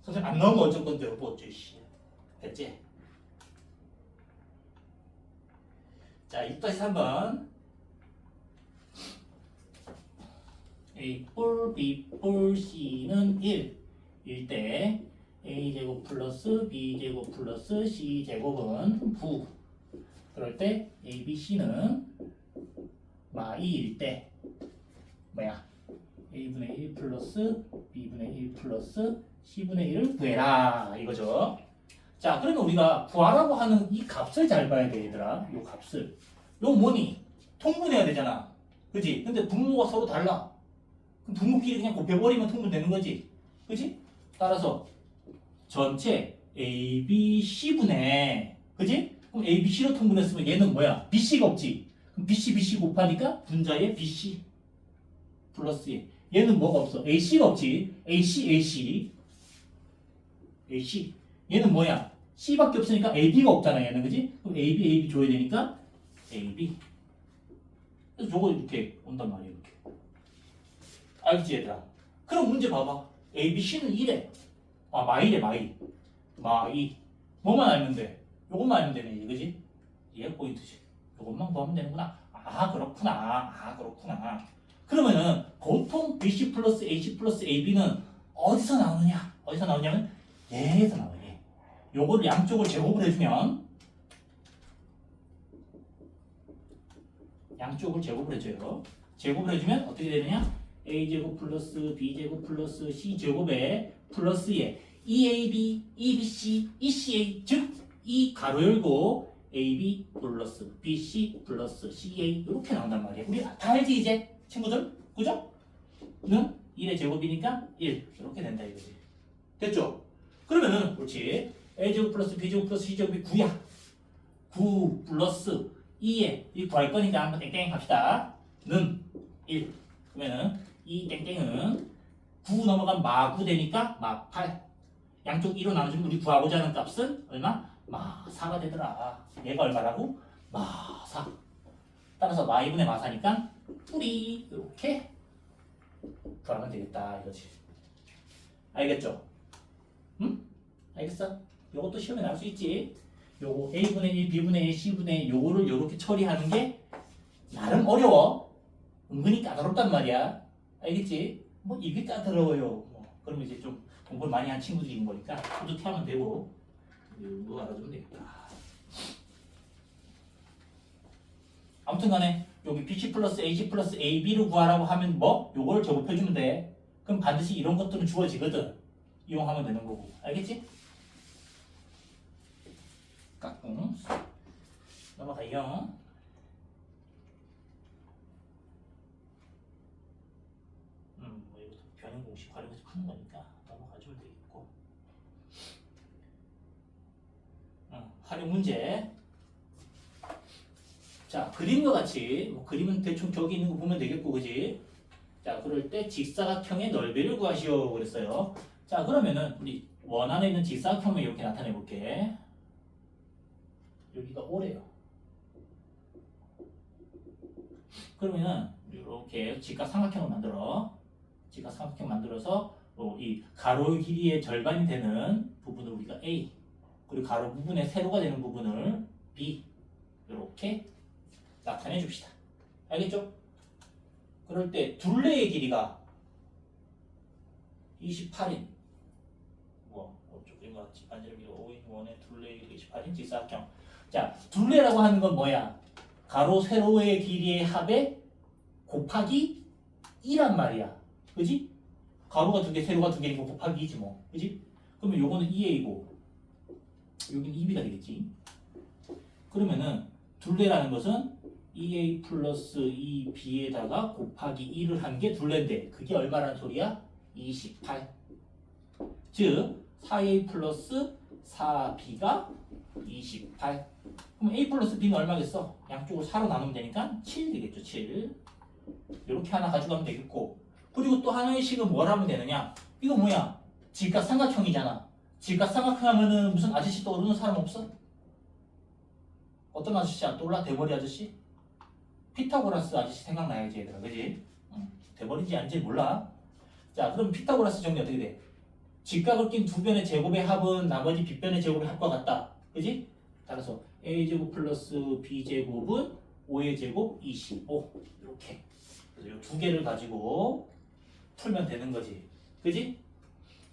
선생님 안 나오면 어쩔 건데 여보 씨. 됐지? 자 6-3번 A뿔 B뿔 C는 1일 때 A제곱 플러스 B제곱 플러스 C제곱은 9 그럴 때 ABC는 마2일 때 뭐야? A분의 1 플러스 B분의 1 플러스 C분의 1을 구해라 이거죠. 자 그러면 우리가 구하라고 하는 이 값을 잘 봐야 돼 얘들아. 이 값을. 요 뭐니? 통분해야 되잖아. 그지? 근데 분모가 서로 달라. 그럼 분모끼리 그냥 곱해버리면 통분되는 거지. 그지? 따라서 전체 ABC분의 그지? 그럼 ABC로 통분했으면 얘는 뭐야? BC가 없지. 그럼 BC 곱하니까 분자에 BC 플러스 얘는 뭐가 없어? AC가 없지. AC 얘는 뭐야? C밖에 없으니까 AB가 없잖아 얘는 그지? 그럼 AB 줘야 되니까 AB 그래서 저거 이렇게 온단 말이야 이렇게. 알겠지 얘들아? 그럼 문제 봐봐. ABC는 1에 마이래 마이 뭐만 알면 돼? 요것만 알면 되네 그지? 이게 포인트지. 요것만 구하면 되는구나. 그렇구나. 그러면은 보통 BC 플러스 AC 플러스 AB는 어디서 나오느냐? 어디서 나오냐면 얘에서 나와요. 얘. 요거를 양쪽을 제곱을 해주면 양쪽을 제곱을 해줘요. 제곱을 해주면 어떻게 되느냐? A제곱 플러스 B제곱 플러스 C제곱에 플러스에 EAB, EBC, ECA 즉 이 가로 열고 AB 플러스 BC 플러스 CA 이렇게 나온단 말이에요. 우리 다 알지 이제 친구들? 그죠? 는 1의 제곱이니까 1 이렇게 된다 이거지. 됐죠? 그러면은 그렇지 A제곱 플러스 B제곱 플러스 C제곱이 9야. 9 플러스 2에 이 구할 거니까 한번 땡땡 합시다. 는 1 그러면은 이 땡땡은 9 넘어간 마9 되니까 마8 양쪽 2로 나눠주면 우리 구하고자 하는 값은 얼마? 마4가 되더라. 얘가 얼마라고? 마4 따라서 마2분의 마4니까 뿌리 이렇게 구하면 되겠다 이거지. 알겠죠? 응? 알겠어? 요것도 시험에 나올 수 있지. 요거 A분의 1, B분의 1, C분의 1 요거를 요렇게 처리하는 게 나름 어려워. 은근히 까다롭단 말이야. 알겠지? 뭐 이게 까다로워요. 그러면 이제 좀 공부를 많이 한 친구들인 거니까 뿌듯해하면 되고 이거 알아주면 되겠다. 아무튼 간에 여기 BC 플러스 AC 플러스 AB를 구하라고 하면 뭐? 요걸 제곱해주면 돼. 그럼 반드시 이런 것들은 주어지거든. 이용하면 되는 거고. 알겠지? 까꿍 넘어가요. 뭐 이것도 변형 공식 활용해서 푸는 거니까 넘어가주면 되겠고. 활용 문제. 자, 그림과 같이 뭐 그림은 대충 저기 있는 거 보면 되겠고, 그지? 자, 그럴 때 직사각형의 넓이를 구하시오 그랬어요. 자, 그러면은 우리 원 안에 있는 직사각형을 이렇게 나타내 볼게. 여기가 O래요. 그러면은 이렇게 직각삼각형을 만들어서 이 가로 길이의 절반이 되는 부분을 우리가 A 그리고 가로 부분의 세로가 되는 부분을 B 이렇게 나타내 줍시다. 알겠죠? 그럴 때 둘레의 길이가 28인 어쩌고 이거 반지름 5인 원의 둘레의 길이 28인 직사각형. 자, 둘레라고 하는 건 뭐야? 가로 세로의 길이의 합에 곱하기 2란 말이야. 그지? 가로가 2개, 세로가 2개니까 곱하기 2지 뭐. 그지? 그러면 요거는 2a이고 여기는 2b가 되겠지. 그러면은 둘레라는 것은 2a 플러스 2b에다가 곱하기 2를 한 게 둘레인데 그게 얼마라는 소리야? 28. 즉 4a 플러스 4b가 28. 그럼 a 플러스 b는 얼마겠어? 양쪽을 4로 나누면 되니까 7 되겠죠. 7. 이렇게 하나 가져가면 되겠고. 그리고 또 하나의 식은 뭘 하면 되느냐? 이거 뭐야? 직각삼각형이잖아. 직각삼각형 하면은 무슨 아저씨 떠오르는 사람 없어? 어떤 아저씨야? 떠올라? 대머리 아저씨? 피타고라스 아저씨 생각나야지 얘들아. 그지? 대머리인지 아닌지 몰라. 자, 그럼 피타고라스 정리 어떻게 돼? 직각을 낀 두 변의 제곱의 합은 나머지 빗변의 제곱의 합과 같다. 그지? 따라서 a제곱 플러스 b제곱은 5의 제곱 25 이렇게. 그래서 이 두 개를 가지고 풀면 되는 거지. 그지?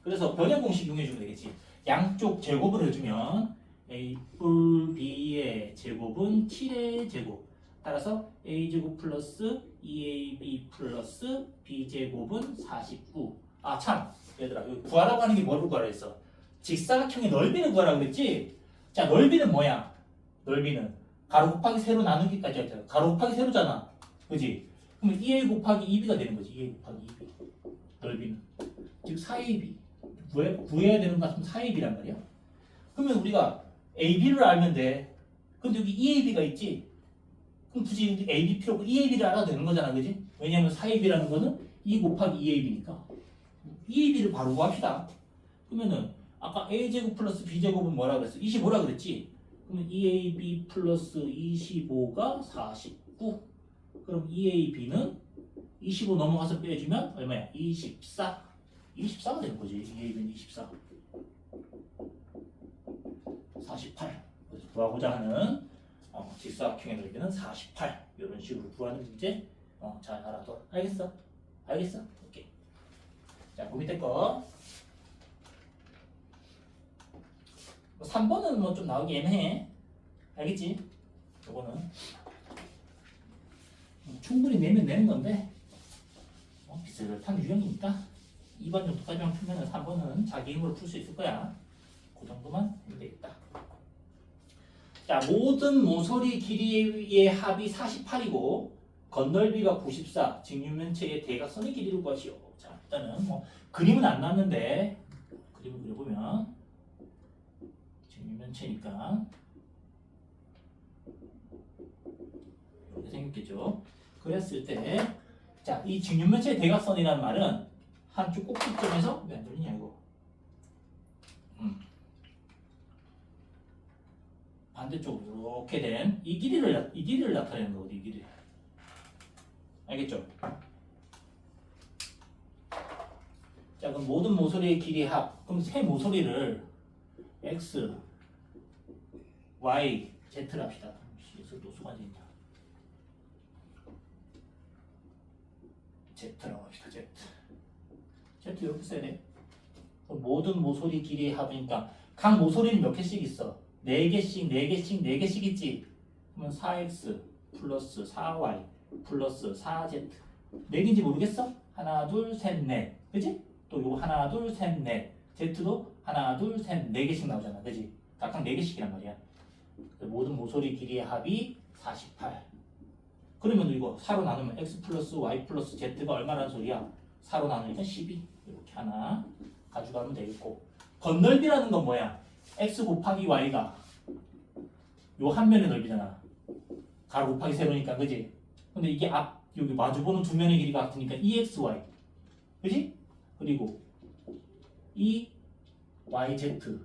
그래서 변형 공식 이용해주면 되겠지. 양쪽 제곱을 해주면 a 뿔 b의 제곱은 7의 제곱. 따라서 a제곱 플러스 2ab 플러스 b제곱은 49. 아 참 얘들아 이거 구하라고 하는 게 뭐를 구하라 했어? 직사각형의 넓이를 구하라고 그랬지? 자 넓이는 뭐야? 넓이는 가로 곱하기 세로 나누기까지 했잖아. 가로 곱하기 세로잖아. 그지? 그러면 2a 곱하기 2b가 되는 거지. 2a 곱하기 2b 넓이는 즉 4ab 구해야 되는 것 같으면 4ab란 말이야. 그러면 우리가 ab를 알면 돼. 근데 여기 2ab가 있지? 그럼 굳이 ab 필요 없고 2ab를 알아도 되는 거잖아. 그지? 왜냐하면 4ab라는 거는 2 곱하기 2ab니까 2ab를 바로 구합시다. 그러면은 아까 a제곱 플러스 b제곱은 뭐라 그랬어? 25라 그랬지? 그러면 2ab 플러스 25가 49. 그럼 2ab는 25 넘어가서 빼주면 얼마야? 24. 24가 되는 거지. 2ab는 24. 48. 그래서 구하고자 하는 직사각형의 넓이는 48. 이런 식으로 구하는 문제. 잘 알아둬. 알겠어? 알겠어? 오케이. 자, 그 밑에 거. 3번은 뭐 좀 나오기 애매해. 알겠지? 요거는 충분히 내면 되는 건데 비슷한 유형이니까 2번 정도까지만 풀면 3번은 자기 힘으로 풀 수 있을 거야. 그 정도만 하면 되겠다. 자, 모든 모서리 길이의 합이 48이고 건널비가 94, 직육면체의 대각선의 길이를 구하시오. 자, 일단은 뭐 그림은 안 나왔는데 그림을 그려보면 직육면체니까 이렇게 생겼겠죠. 그랬을 때, 자, 이 직육면체의 대각선이라는 말은 한쪽 꼭지점에서 왜 안 돌리냐 이거. 반대쪽으로 이렇게 된 이 길이를 나타내는 거거든. 이 길이. 알겠죠? 자, 그럼 모든 모서리의 길이 합. 그럼 세 모서리를 x, y, z를 합시다. 여기서 노수가 있냐? z라고 합시다. z. z 이렇게 써야 돼. 모든 모서리 길이의 합이니까 각 모서리는 몇 개씩 있어? 4개씩, 4개씩, 4개씩 있지? 그러면 4x 플러스 4y 플러스 4z 4개인지 모르겠어? 하나, 둘, 셋, 넷. 그지? 또 요거 하나, 둘, 셋, 넷. z도 하나, 둘, 셋, 4개씩 나오잖아. 그지? 각각 4개씩이란 말이야. 모든 모서리 길이의 합이 48. 그러면 이거 4로 나누면 x 플러스 y 플러스 z가 얼마라는 소리야? 4로 나누니까 12. 이렇게 하나 가져가면 되겠고. 건널비라는 건 뭐야? x 곱하기 y가 요 한 면의 넓이잖아. 가로 곱하기 세로니까. 그지? 근데 이게 여기 마주보는 두 면의 길이가 같으니까 2xy. 그지? 그리고 2yz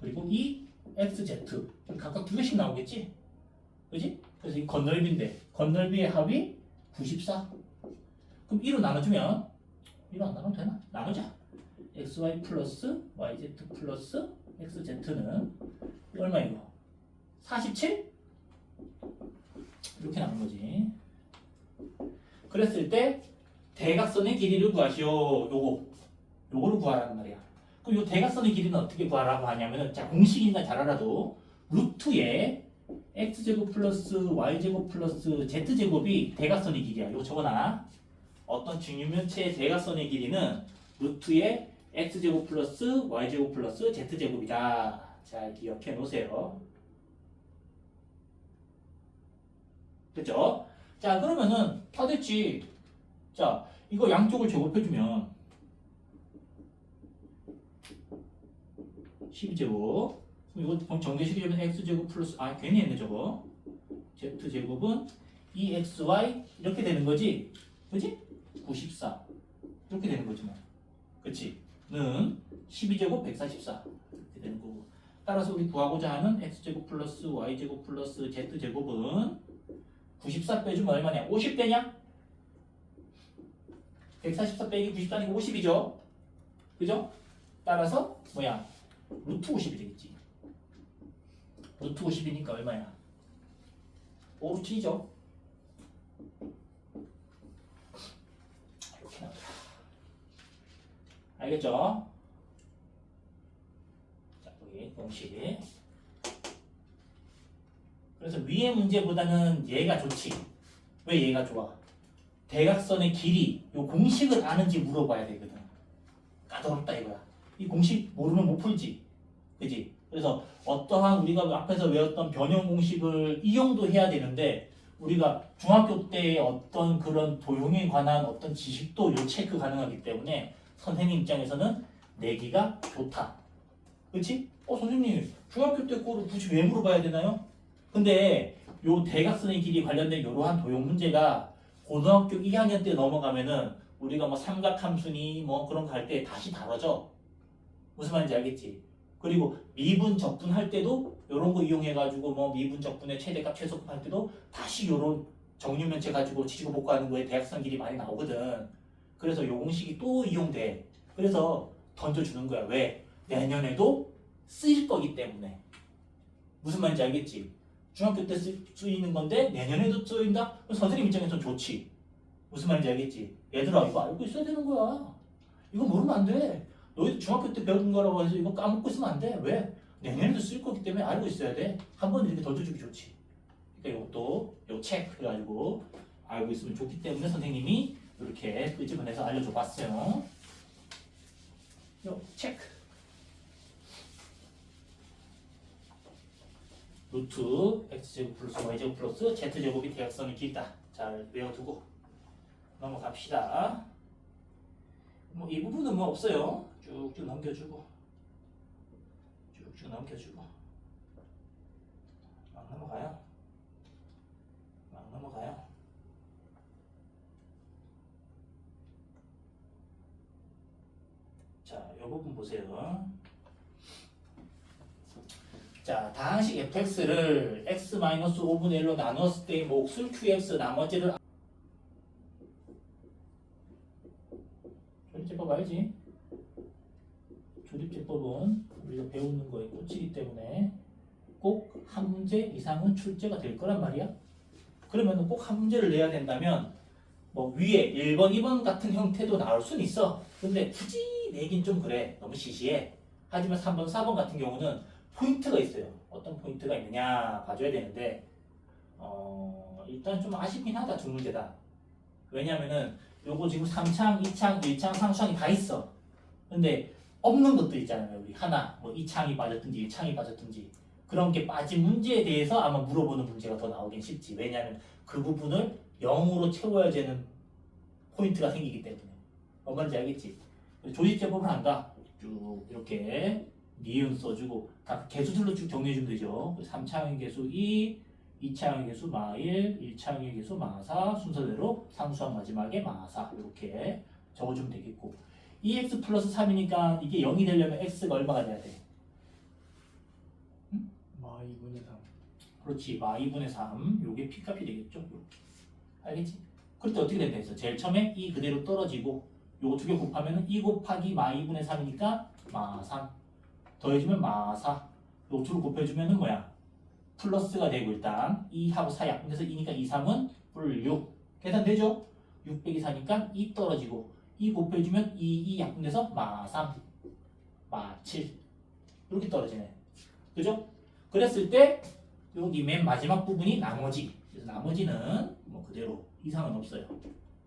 그리고 2xz 각각 두 개씩 나오겠지? 그지? 그래서 이 건널비인데 건널비의 합이 94. 그럼 2로 나눠주면 2로 안 나누면 되나? 나누자. xy 플러스 yz 플러스 xz는 얼마 이거? 47? 이렇게 나온 거지. 그랬을 때 대각선의 길이를 구하시오. 요거를 구하라는 말이야. 그럼 요 대각선의 길이는 어떻게 구하라고 하냐면은 자 공식이니까 잘 알아도 루트에 x제곱 플러스 y제곱 플러스 z제곱이 대각선의 길이야. 이거 적어놔. 어떤 직육면체의 대각선의 길이는 루트에 x제곱 플러스 y제곱 플러스 z제곱이다. 잘 기억해 놓으세요. 됐죠? 자 그러면은 다 됐지. 자 이거 양쪽을 제곱해주면 12제곱 이거 정제시키면 x제곱 플러스 괜히 했네 저거 z제곱은 2xy 이렇게 되는 거지. 그지? 94 이렇게 되는 거지 뭐. 그치? 는 12제곱 144 이렇게 되는 거고. 따라서 우리 구하고자 하는 x제곱 플러스 y제곱 플러스 z제곱은 94 빼주면 얼마냐? 50 되냐? 144 빼기 94니까 50이죠? 그죠? 따라서 뭐야? 루트 50이 되겠지. 루트 50이니까 얼마야? 5루트 2죠. 이렇게 나오더라. 알겠죠? 자, 여기 공식. 그래서 위의 문제보다는 얘가 좋지. 왜 얘가 좋아? 대각선의 길이, 요 공식을 아는지 물어봐야 되거든. 까다롭다 이거야. 이 공식 모르면 못 풀지. 그지? 그래서 어떠한 우리가 앞에서 외웠던 변형 공식을 이용도 해야 되는데 우리가 중학교 때 어떤 그런 도형에 관한 어떤 지식도 요 체크 가능하기 때문에 선생님 입장에서는 내기가 좋다. 그치? 선생님 중학교 때 거를 굳이 왜 물어봐야 되나요? 근데 요 대각선의 길이 관련된 이러한 도형 문제가 고등학교 2학년 때 넘어가면은 우리가 뭐 삼각함수니 뭐 그런 거 할 때 다시 다뤄져. 무슨 말인지 알겠지? 그리고 미분 적분 할 때도 이런 거 이용해가지고 뭐 미분 적분의 최대값 최소값 할 때도 다시 이런 정류면체 가지고 지지고 복구하는 거에 대각선 길이 많이 나오거든. 그래서 이 공식이 또 이용돼. 그래서 던져주는 거야. 왜? 내년에도 쓰일 거기 때문에. 무슨 말인지 알겠지? 중학교 때 쓰이는 건데 내년에도 쓰인다? 그럼 선생님 입장에서는 좋지. 무슨 말인지 알겠지? 얘들아 이거 알고 있어야 되는 거야. 이거 모르면 안 돼. 너희들 중학교 때 배운 거라고 해서 이거 까먹고 있으면 안 돼. 왜? 내년에도 쓸 거기 때문에 알고 있어야 돼. 한 번 이렇게 던져주기 좋지. 그러니까 이것도 요 체크 해가지고 알고 있으면 좋기 때문에 선생님이 이렇게 끄집어내서 알려줘 봤어요. 요 체크. 루트 x제곱 플러스 y제곱 플러스 z제곱이 대각선의 길이다. 잘 외워두고 넘어갑시다. 뭐 이 부분은 뭐 없어요. 쭉쭉 넘겨주고 쭉쭉 넘겨주고 막 넘어가요. 막 넘어가요. 자, 이 부분 보세요. 자, 다항식 fx를 x-5분의 1로 나눴을 때의 몫을 qx 나머지를 조립제법 알지? 조립제법은 우리가 배우는 거에 꽂히기 때문에 꼭 한 문제 이상은 출제가 될 거란 말이야. 그러면 꼭 한 문제를 내야 된다면 뭐 위에 1번, 2번 같은 형태도 나올 수는 있어. 근데 굳이 내긴 좀 그래. 너무 시시해. 하지만 3번, 4번 같은 경우는 포인트가 있어요. 어떤 포인트가 있느냐 봐줘야 되는데 일단 좀 아쉽긴 하다. 두 문제다. 왜냐면은 요거 지금 3창, 2창, 1창, 상수창이 다 있어. 근데 없는 것도 있잖아요. 우리 하나, 뭐 2창이 빠졌든지 1창이 빠졌든지 그런 게 빠진 문제에 대해서 아마 물어보는 문제가 더 나오긴 쉽지. 왜냐하면 그 부분을 0으로 채워야 되는 포인트가 생기기 때문에. 뭔 말인지 알겠지? 조립제법을 한다. 쭉 이렇게 니은 써주고 각 개수들로 쭉 정리해주면 되죠. 3창의 개수 2, 2창의 개수 마1, 1창의 개수 마4 순서대로 상수항 마지막에 마4 이렇게 적어주면 되겠고 2x 플러스 3이니까 이게 0이 되려면 x가 얼마가 돼야 돼? 응? 마 2분의 3. 그렇지. 마 2분의 3 요게 p값이 되겠죠. 요렇게. 알겠지? 그럴 때 어떻게 된다 했어? 제일 처음에 이 그대로 떨어지고 요거 두 개 곱하면 2 곱하기 마 2분의 3이니까 마 3 더해주면 마 4 요 둘을 곱해주면 뭐야? 플러스가 되고 일단 2하고 4 약분돼서 2니까 2, 3은 뿔 6 계산되죠? 6 빼기 4니까 2 떨어지고 2 곱해주면 2 약분돼서 마 3, 마 7 이렇게 떨어지네. 그죠? 그랬을 때 여기 맨 마지막 부분이 나머지. 그래서 나머지는 뭐 그대로 이상은 없어요.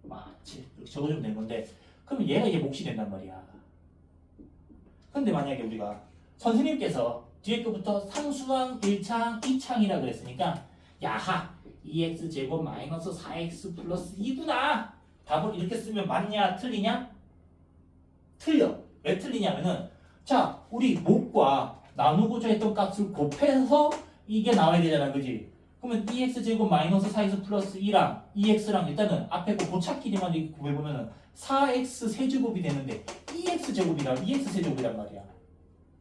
마 7 이렇게 적어주면 되는 건데 그러면 얘가 이게 몫이 된단 말이야. 근데 만약에 우리가 선생님께서 뒤에 거부터 상수항 1창, 2창이라 그랬으니까 야하 2x제곱 마이너스 4x 플러스 2구나 답을 이렇게 쓰면 맞냐 틀리냐? 틀려. 왜 틀리냐면은 자 우리 몫과 나누고자 했던 값을 곱해서 이게 나와야 되잖아. 그지? 그러면 2x제곱 마이너스 4x 플러스 2랑 2x랑 일단은 앞에 거 고착끼리만 이렇게 곱해보면은 4x 세제곱이 되는데 2x제곱이랑 2x 세제곱이란 말이야.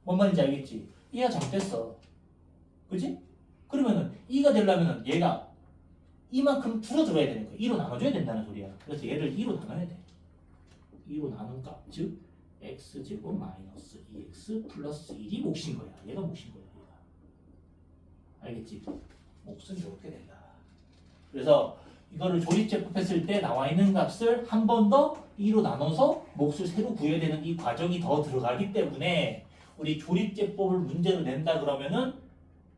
뭔 말인지 알겠지? 이해가 잘못됐어. 그지? 그러면은 2가 되려면은 얘가 이만큼 줄어들어야 되는 거야. 2로 나눠줘야 된다는 소리야. 그래서 얘를 2로 나눠야 돼. 2로 나눈 값, 즉 x제곱 마이너스 2x 플러스 1이 몫인 거야. 얘가 몫인 거야. 얘가. 알겠지? 몫은 이렇게 된다. 그래서 이거를 조립제법 했을 때 나와 있는 값을 한 번 더 2로 나눠서 몫을 새로 구해야 되는 이 과정이 더 들어가기 때문에 우리 조립제법을 문제로 낸다 그러면은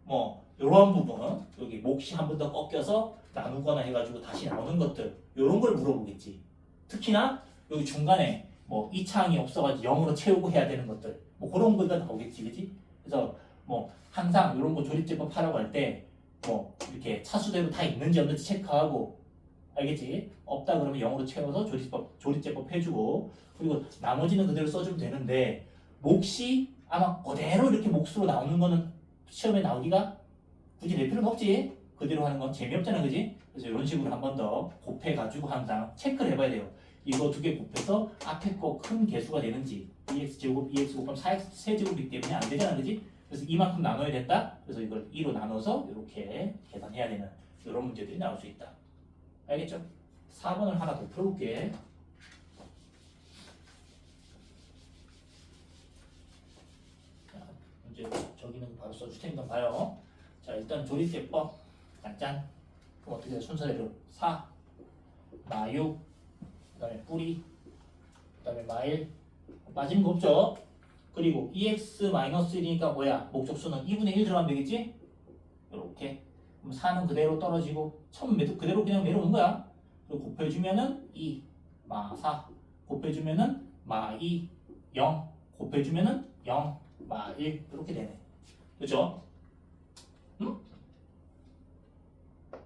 뭐 이러한 부분 여기 몫이 한 번 더 꺾여서 나누거나 해가지고 다시 나오는 것들 이런 걸 물어보겠지. 특히나 여기 중간에 뭐 이차항이 없어가지고 0으로 채우고 해야 되는 것들 뭐 그런 거가 나오겠지, 그지? 그래서 뭐 항상 이런 거 조립제법 하라고 할 때 뭐 이렇게 차수대로 다 있는지 없는지 체크하고 알겠지? 없다 그러면 0으로 채워서 조립제법 해주고 그리고 나머지는 그대로 써주면 되는데 몫이 아마 그대로 이렇게 몫으로 나오는 거는 시험에 나오기가 굳이 낼 필요는 없지. 그대로 하는 건 재미없잖아, 그지? 그래서 이런 식으로 한 번 더 곱해가지고 항상 체크를 해봐야 돼요. 이거 두 개 곱해서 앞에 거 큰 개수가 되는지 EX제곱, EX 곱하면 4X 세제곱이기 때문에 안 되잖아, 그지? 그래서 이만큼 나눠야 됐다. 그래서 이걸 2로 나눠서 이렇게 계산해야 되는 이런 문제들이 나올 수 있다. 알겠죠? 4번을 하나 더 풀어볼게. 자, 문제 저기는 바로 써줄 테니까 봐요. 자, 일단 조립제법 짠짠. 그럼 어떻게 돼? 순서대로 4, 마유, 그 다음에 뿌리, 그 다음에 마일 빠지는 거 없죠? 그리고 EX-1이니까 뭐야? 목적수는 2분의 1 들어가면 되겠지? 이렇게. 그럼 4는 그대로 떨어지고 1000 그대로 그냥 내려오는 거야. 그리고 곱해주면은 2, 마 4. 곱해주면은 마 2, 0. 곱해주면은 0, 마 1. 이렇게 되네. 그죠? 응?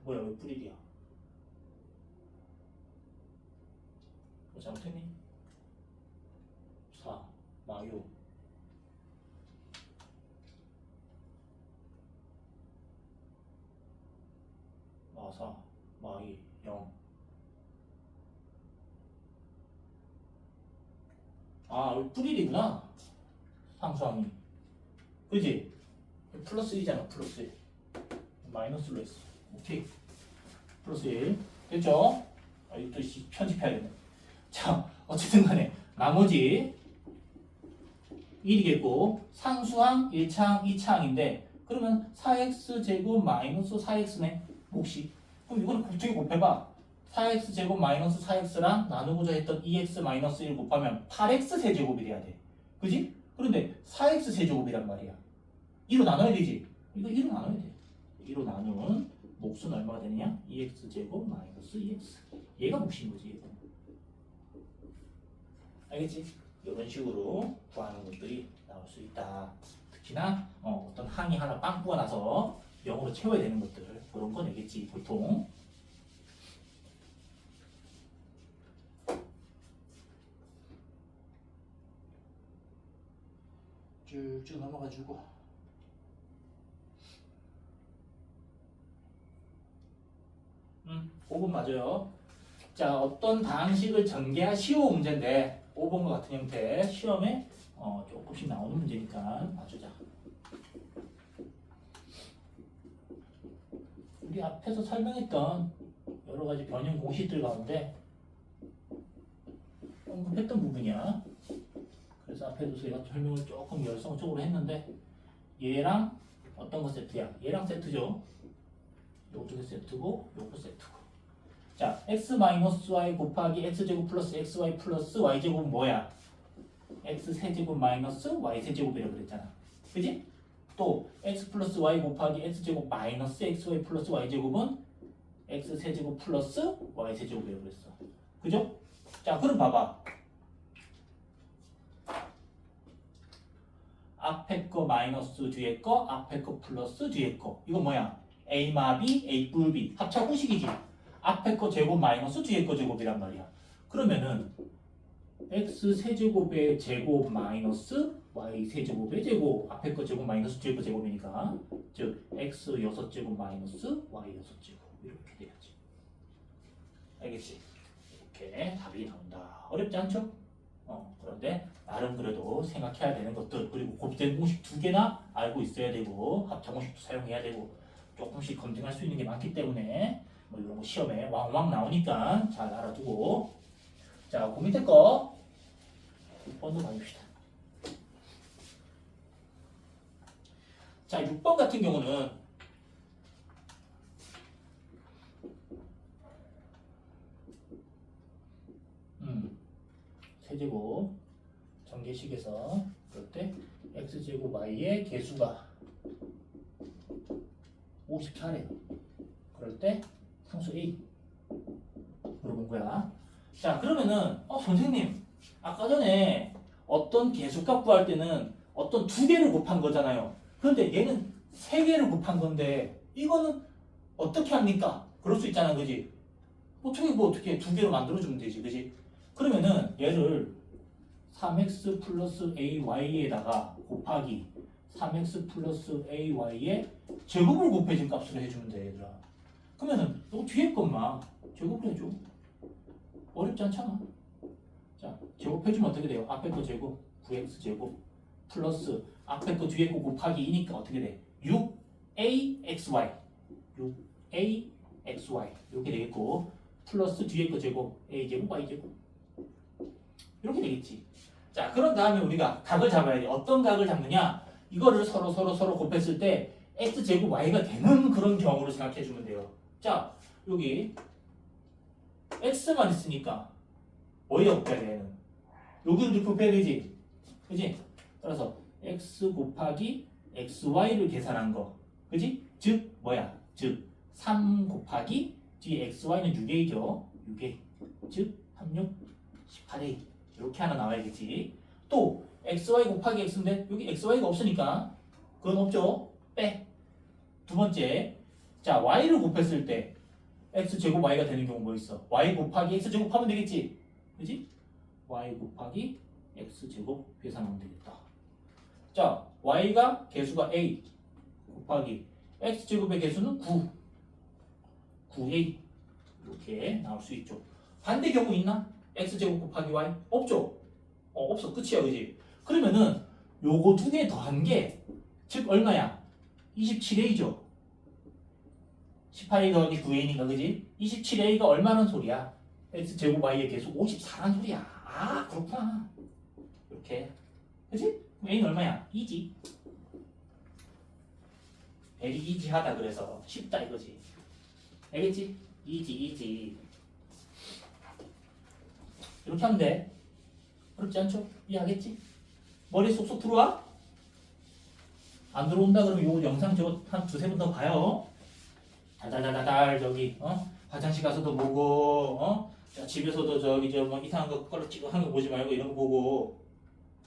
뭐야, 왜 뿌리야? 뭐 잘못했니? 4, 마 6. 마 4, 마 2, 0. 아, 여기 뿌리이구나. 상수항이. 그지? 플러스 1이잖아, 플러스 1. 마이너스로 했어. 오케이. 플러스 1. 됐죠? 아, 이거 또 편집해야겠네. 자, 어쨌든 간에, 나머지 1이겠고, 상수항 1차항, 2차항인데, 그러면 4x제곱 마이너스 4x네, 몫이. 그럼 이거는 곱두개 곱해봐. 4x제곱 마이너스 4x랑 나누고자 했던 2x 마이너스 1 곱하면 8x 세제곱이 돼야 돼. 그지? 그런데 4x 세제곱이란 말이야. 2로 나눠야 되지? 이거 2로 나눠야 돼. 2로 나누면 몫은 얼마가 되느냐? 2x제곱 마이너스 2x. 얘가 몫인 거지, 얘가. 알겠지? 이런 식으로 구하는 것들이 나올 수 있다. 특히나 어떤 항이 하나 빵꾸가 나서 0으로 채워야 되는 것들 그런 거 내겠지, 보통. 쭉쭉 넘어가지고 5번 맞아요. 자, 어떤 방식을 전개할 쉬운 문제인데 5번과 같은 형태 시험에 조금씩 나오는 문제니까 봐주자. 우리 앞에서 설명했던 여러 가지 변형 공식들 가운데 언급했던 부분이야. 그래서 앞에서 제가 설명을 조금 열성적으로 했는데 얘랑 어떤 거 세트야? 얘랑 세트죠. 요거 두 개 세트고 요거 세트고. 자, x-y 곱하기 x제곱 플러스 xy 플러스 y제곱은 뭐야? x세제곱 마이너스 y세제곱이라고 그랬잖아. 그지? 또 x 플러스 y 곱하기 x제곱 마이너스 xy 플러스 y제곱은 x세제곱 플러스 y세제곱이라고 그랬어. 그죠? 자, 그럼 봐봐. 앞에 거 마이너스 뒤에 거, 앞에 거 플러스 뒤에 거. 이거 뭐야? a 마비, a 뿔 b. 합차 공식이지. 앞에 거 제곱 마이너스 뒤에 거 제곱이란 말이야. 그러면은 x 세제곱의 제곱 마이너스 y 세제곱의 제곱. 앞에 거 제곱 마이너스 뒤에 거 제곱이니까 즉 x 6제곱 마이너스 y 6제곱 이렇게 돼야지. 알겠지? 이렇게 답이 나온다. 어렵지 않죠? 그런데 나름 그래도 생각해야 되는 것들 그리고 곱셈 공식 두 개나 알고 있어야 되고 합차 공식도 사용해야 되고 조금씩 검증할 수 있는 게 많기 때문에 뭐 이런 거 시험에 왕왕 나오니까 잘 알아두고. 자, 그 밑에 거 6번도 봐줍시다. 자, 6번 같은 경우는 세제곱 전개식에서 그럴 때 x제곱 y의 개수가 54래요. 그럴 때 상수 A 물어본 거야. 자, 그러면은 선생님 아까 전에 어떤 개수값 구할 때는 어떤 두 개를 곱한 거잖아요. 그런데 얘는 세 개를 곱한 건데 이거는 어떻게 합니까? 그럴 수 있잖아, 그지? 어떻게 두 개로 만들어주면 되지, 그지? 그러면은 얘를 3x 플러스 ay에다가 곱하기 3x 플러스 ay의 제곱을 곱해진 값으로 해주면 돼, 얘들아. 그러면은 또 뒤에 것만 제곱을 해줘. 어렵지 않잖아. 자, 제곱해주면 어떻게 돼요? 앞에 거 제곱 9x 제곱 플러스 앞에 거 뒤에 거 곱하기 2니까 어떻게 돼? 6axy 6axy 이렇게 되겠고 플러스 뒤에 거 제곱 a제곱 y제곱 이렇게 되겠지. 자, 그런 다음에 우리가 각을 잡아야 돼. 어떤 각을 잡느냐? 이거를 서로 곱했을 때 x제곱 y가 되는 그런 경우로 생각해 주면 돼요. 자, 여기 x만 있으니까 y가 곱해야 돼, 얘는. 여기를 곱해야 되지. 그지? 따라서 x 곱하기 xy를 계산한 거. 그지? 즉 뭐야? 즉 3 곱하기 뒤에 xy는 6a죠. 6a. 즉 36, 18a. 이렇게 하나 나와야겠지. 또 xy 곱하기 x인데 여기 xy가 없으니까 그건 없죠. 빼. 두 번째, 자 y를 곱했을 때 x제곱 y가 되는 경우 뭐 있어? y 곱하기 x제곱 하면 되겠지. 그지? y 곱하기 x제곱 계산하면 되겠다. 자, y가 개수가 a 곱하기 x제곱의 개수는 9a 이렇게 나올 수 있죠. 반대 경우 있나? x제곱 곱하기 y? 없죠? 없어. 끝이야, 그지? 그러면은 요거 두 개 더한 게 즉 얼마야? 27a죠. 18a 더하기 9a니까, 그지? 27a가 얼마는 소리야? x제곱 y의 개수 54란 소리야. 아, 그렇구나. 이렇게. 그지? a는 얼마야? 2지. very easy하다 그래서 쉽다 이거지. 알겠지? easy. 이렇게 하면 돼. 어렵지 않죠? 이해하겠지? 머리에 쏙쏙 들어와? 안 들어온다 그러면 요 영상 저거 한 두세 번 더 봐요. 달달달달 저기 화장실 가서도 보고 자, 집에서도 저기 저 뭐 이상한 거 걸어치고 하는 거 보지 말고 이런 거 보고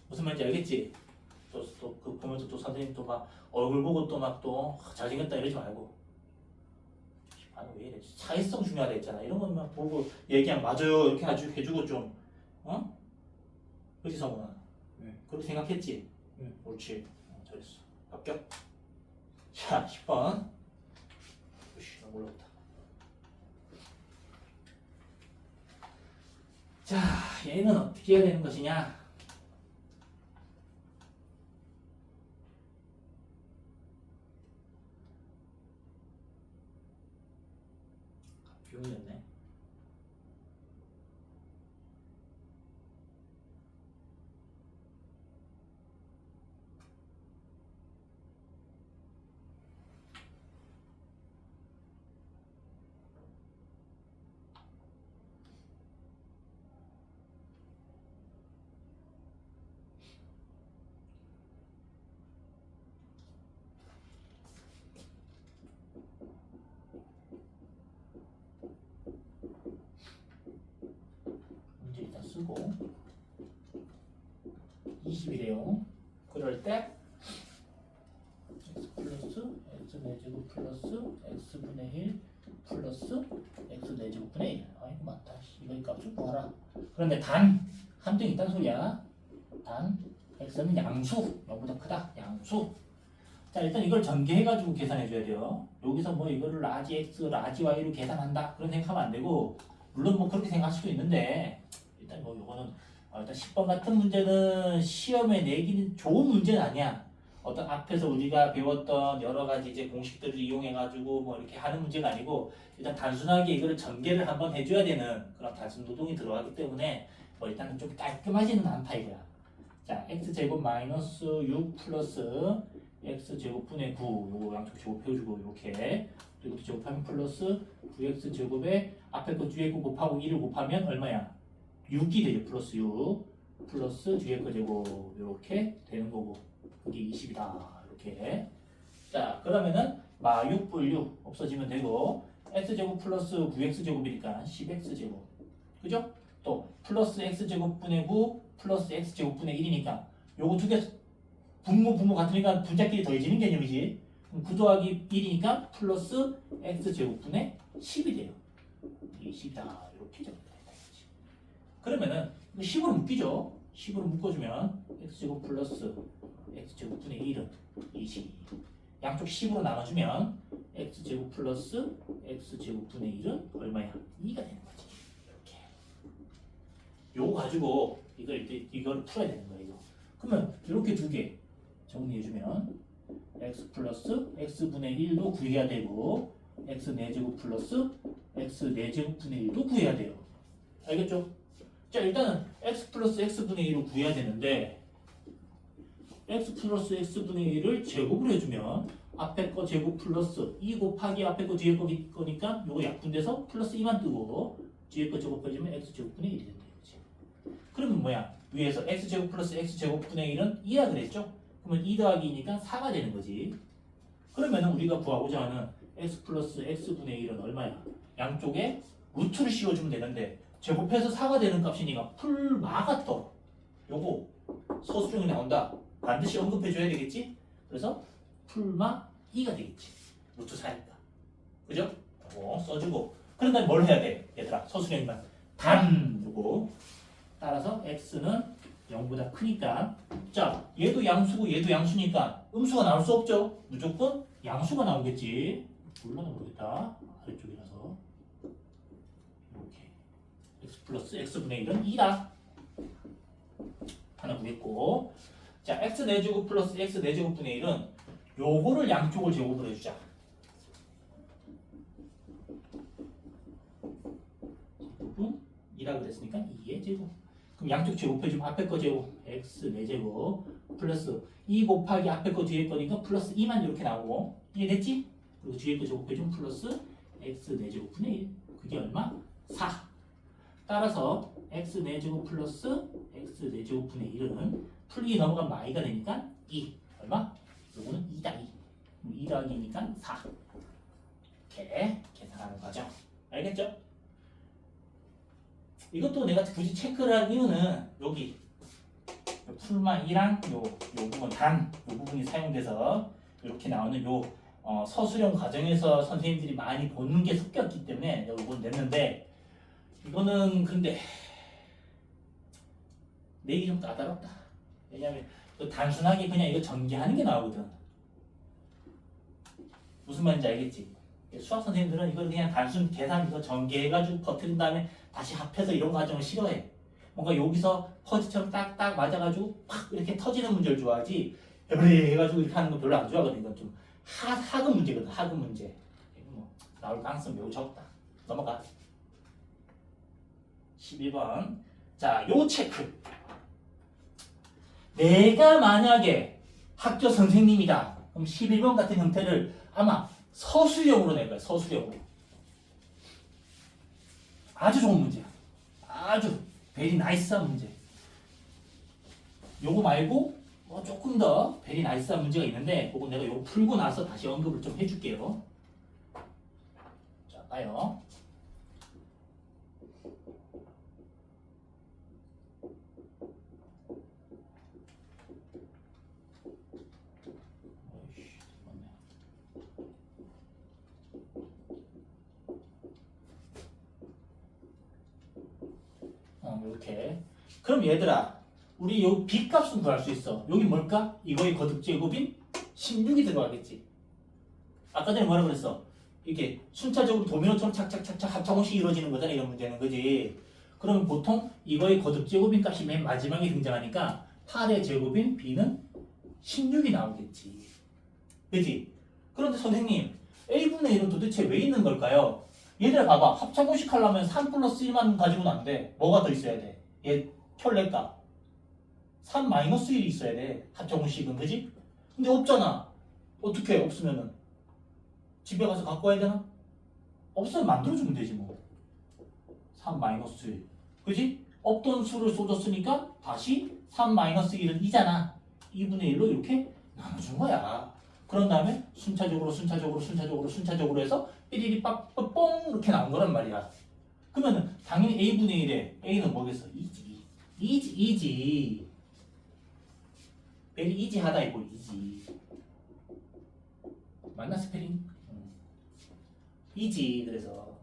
무슨 말인지 알겠지? 또 그 보면서 또 선생님 또 막 얼굴 보고 또 막 또 잘생겼다 이러지 말고. 아니 왜 이래? 사회성 중요하다 했잖아. 이런 것만 보고 얘기하면 맞아요 이렇게 아주 해주고 좀 그렇지 성훈아? 그렇게 생각했지? 옳지. 잘했어. 합격. 자, 10번. 으쌰, 너무 올라왔다. 자, 얘는 어떻게 해야 되는 것이냐? 비용이었네. 문제 일단 쓰고 20이래요. 그럴 때 x 플러스 x 4제곱 플러스 x분의 1 플러스 x 4제곱분의 1. 아 이거 맞다. 이거 값을 구하라. 그런데 단 함정이 있다는 소리야. 단 x는 양수. 0보다 크다. 양수. 자, 일단 이걸 전개해가지고 계산해 줘야 돼요. 여기서 뭐 이거를 라지 x, 라지 y로 계산한다. 그런 생각하면 안 되고, 물론 뭐 그렇게 생각할 수도 있는데, 일단 뭐 이거는 일단 10번 같은 문제는 시험에 내기는 좋은 문제는 아니야. 어떤 앞에서 우리가 배웠던 여러 가지 이제 공식들을 이용해가지고 뭐 이렇게 하는 문제가 아니고, 일단 단순하게 이거를 전개를 한번 해줘야 되는 그런 단순 노동이 들어가기 때문에, 뭐 일단은 좀 깔끔하지는 않다 이거야. 자, x제곱 마이너스 6 플러스 x제곱분의 9 요거 양쪽 제곱해주고 이렇게 이것도 제곱하면 플러스 9x제곱에 앞에 거 뒤에 거 곱하고 1을 곱하면 얼마야? 6이 되죠. 플러스 6 플러스 뒤에 거 제곱 이렇게 되는 거고 그게 20이다. 이렇게 자 그러면은 마 6불 6 없어지면 되고 x제곱 플러스 9x제곱이니까 10x제곱 그죠? 또 플러스 x제곱분의 9 플러스 x제곱분의 1이니까 요거 두 개 분모 같으니까 분자끼리 더해지는 개념이지. 그럼 9 더하기 1이니까 플러스 x제곱분의 10이 돼요. 이게 10이다. 이렇게 적어야 된다. 그러면은 10으로 묶이죠. 10으로 묶어주면 x제곱 플러스 x제곱분의 1은 20. 양쪽 10으로 나눠주면 x제곱 플러스 x제곱분의 1은 얼마야? 2가 되는 거지. 이렇게. 요거 가지고 이걸 풀어야 되는 거예요. 그러면 이렇게 두 개 정리해주면 x 플러스 x분의 1도 구해야 되고 x 4제곱 플러스 x 4제곱분의 1도 구해야 돼요. 알겠죠? 자 일단은 x 플러스 x분의 1을 구해야 되는데 x 플러스 x분의 1을 제곱을 해주면 앞에 거 제곱 플러스 2 곱하기 앞에 거 뒤에 거니까 요거 약분돼서 플러스 2만 뜨고 뒤에 거 제곱해주면 x제곱분의 1이 된다. 그러면 뭐야? 위에서 x제곱 플러스 x제곱분의 1은 2라 그랬죠? 그러면 2 더하기 2니까 4가 되는 거지. 그러면은 우리가 구하고자 하는 x 플러스 x분의 1은 얼마야? 양쪽에 루트를 씌워주면 되는데 제곱해서 4가 되는 값이니까 풀마가 떠. 요거 서술형이 나온다. 반드시 언급해줘야 되겠지? 그래서 풀마 2가 되겠지. 루트 4니까. 그죠? 요거 써주고 그러니까 뭘 해야 돼? 얘들아 서술형이면 단 요거 따라서 x는 0보다 크니까 자 얘도 양수고 얘도 양수니까 음수가 나올 수 없죠. 무조건 양수가 나오겠지. 몰라도 모르겠다. 아래쪽이라서 이렇게 x 플러스 x분의 1은 2다. 하나 구했고 자 x 4제곱 플러스 x 4제곱분의 1은 요거를 양쪽을 제곱을 해주자. 제곱은 2라 그랬으니까 2의 제곱. 그럼 양쪽 제곱해주면 앞에 거 제곱 x 4제곱 플러스 2 곱하기 앞에 거 뒤에 거니까 플러스 2만 이렇게 나오고 이해됐지? 그리고 뒤에 거 제곱해주면 플러스 x 4제곱분의 1 그게 얼마? 4 따라서 x 4제곱 플러스 x 4제곱분의 1은 풀이 넘어가면 i가 되니까 2 얼마? 요거는 2다 2 2 더하기 2니까 4 이렇게 계산하는 거죠. 알겠죠? 이것도 내가 굳이 체크를 할 이유는 여기 풀마 2랑 요 부분 요 부분이 사용돼서 이렇게 나오는 요 서술형 과정에서 선생님들이 많이 보는 게 섞였기 때문에 내가 이건 냈는데 이거는 근데 내기 좀 까다롭다. 왜냐면 단순하게 그냥 이거 전개하는 게 나오거든. 무슨 말인지 알겠지? 수학 선생님들은 이걸 그냥 단순 계산 이거 전개해가지고 퍼뜨린 다음에 다시 합해서 이런 과정을 싫어해. 뭔가 여기서 퍼즐처럼 딱딱 맞아가지고 팍 이렇게 터지는 문제를 좋아하지. 에브리 해가지고 이렇게 하는 거 별로 안 좋아하거든. 이건 좀 하급 문제거든. 하급 문제. 뭐 나올 가능성 매우 적다. 넘어가. 11번. 자, 요 체크. 내가 만약에 학교 선생님이다. 그럼 11번 같은 형태를 아마 서술형으로 낼 거야. 서술형으로. 아주 좋은 문제야. 아주 베리 나이스한 문제. 요거 말고 조금 더 베리 나이스한 문제가 있는데 그거 내가 요거 풀고 나서 다시 언급을 좀 해줄게요. 자, 봐요. 이렇게. 그럼 얘들아, 우리 요 b 값은 구할 수 있어. 여기 뭘까? 이거의 거듭 제곱인 16이 들어가겠지. 아까 전에 뭐라 그랬어? 이게 순차적으로 도미노처럼 착착착착 합차공식이 이루어지는 거잖아. 이런 문제는 그지? 그러면 보통 이거의 거듭 제곱인 값이 맨 마지막에 등장하니까 8의 제곱인 b는 16이 나오겠지. 그지? 그런데 선생님, a분의 1은 도대체 왜 있는 걸까요? 얘들아 봐봐. 합차공식 하려면 3 플러스 1만 가지고는 안 돼. 뭐가 더 있어야 돼? 얘 켤레값 3-1이 있어야 돼. 합정식은 그지? 근데 없잖아. 어떻게 없으면은 집에 가서 갖고 와야 되나? 없으면 만들어주면 되지 뭐. 3-1 그지? 없던 수를 쏟았으니까 다시 3-1은 2잖아. 2분의 1로 이렇게 나눠준 거야. 그런 다음에 순차적으로 해서 삐리리 빡뽕 이렇게 나온 거란 말이야. 그러면은 당연히 a분의 1에 a는 뭐겠어? 2지. 베리 이지하다 이거 이지. 맞나 스페링? 이지. 그래서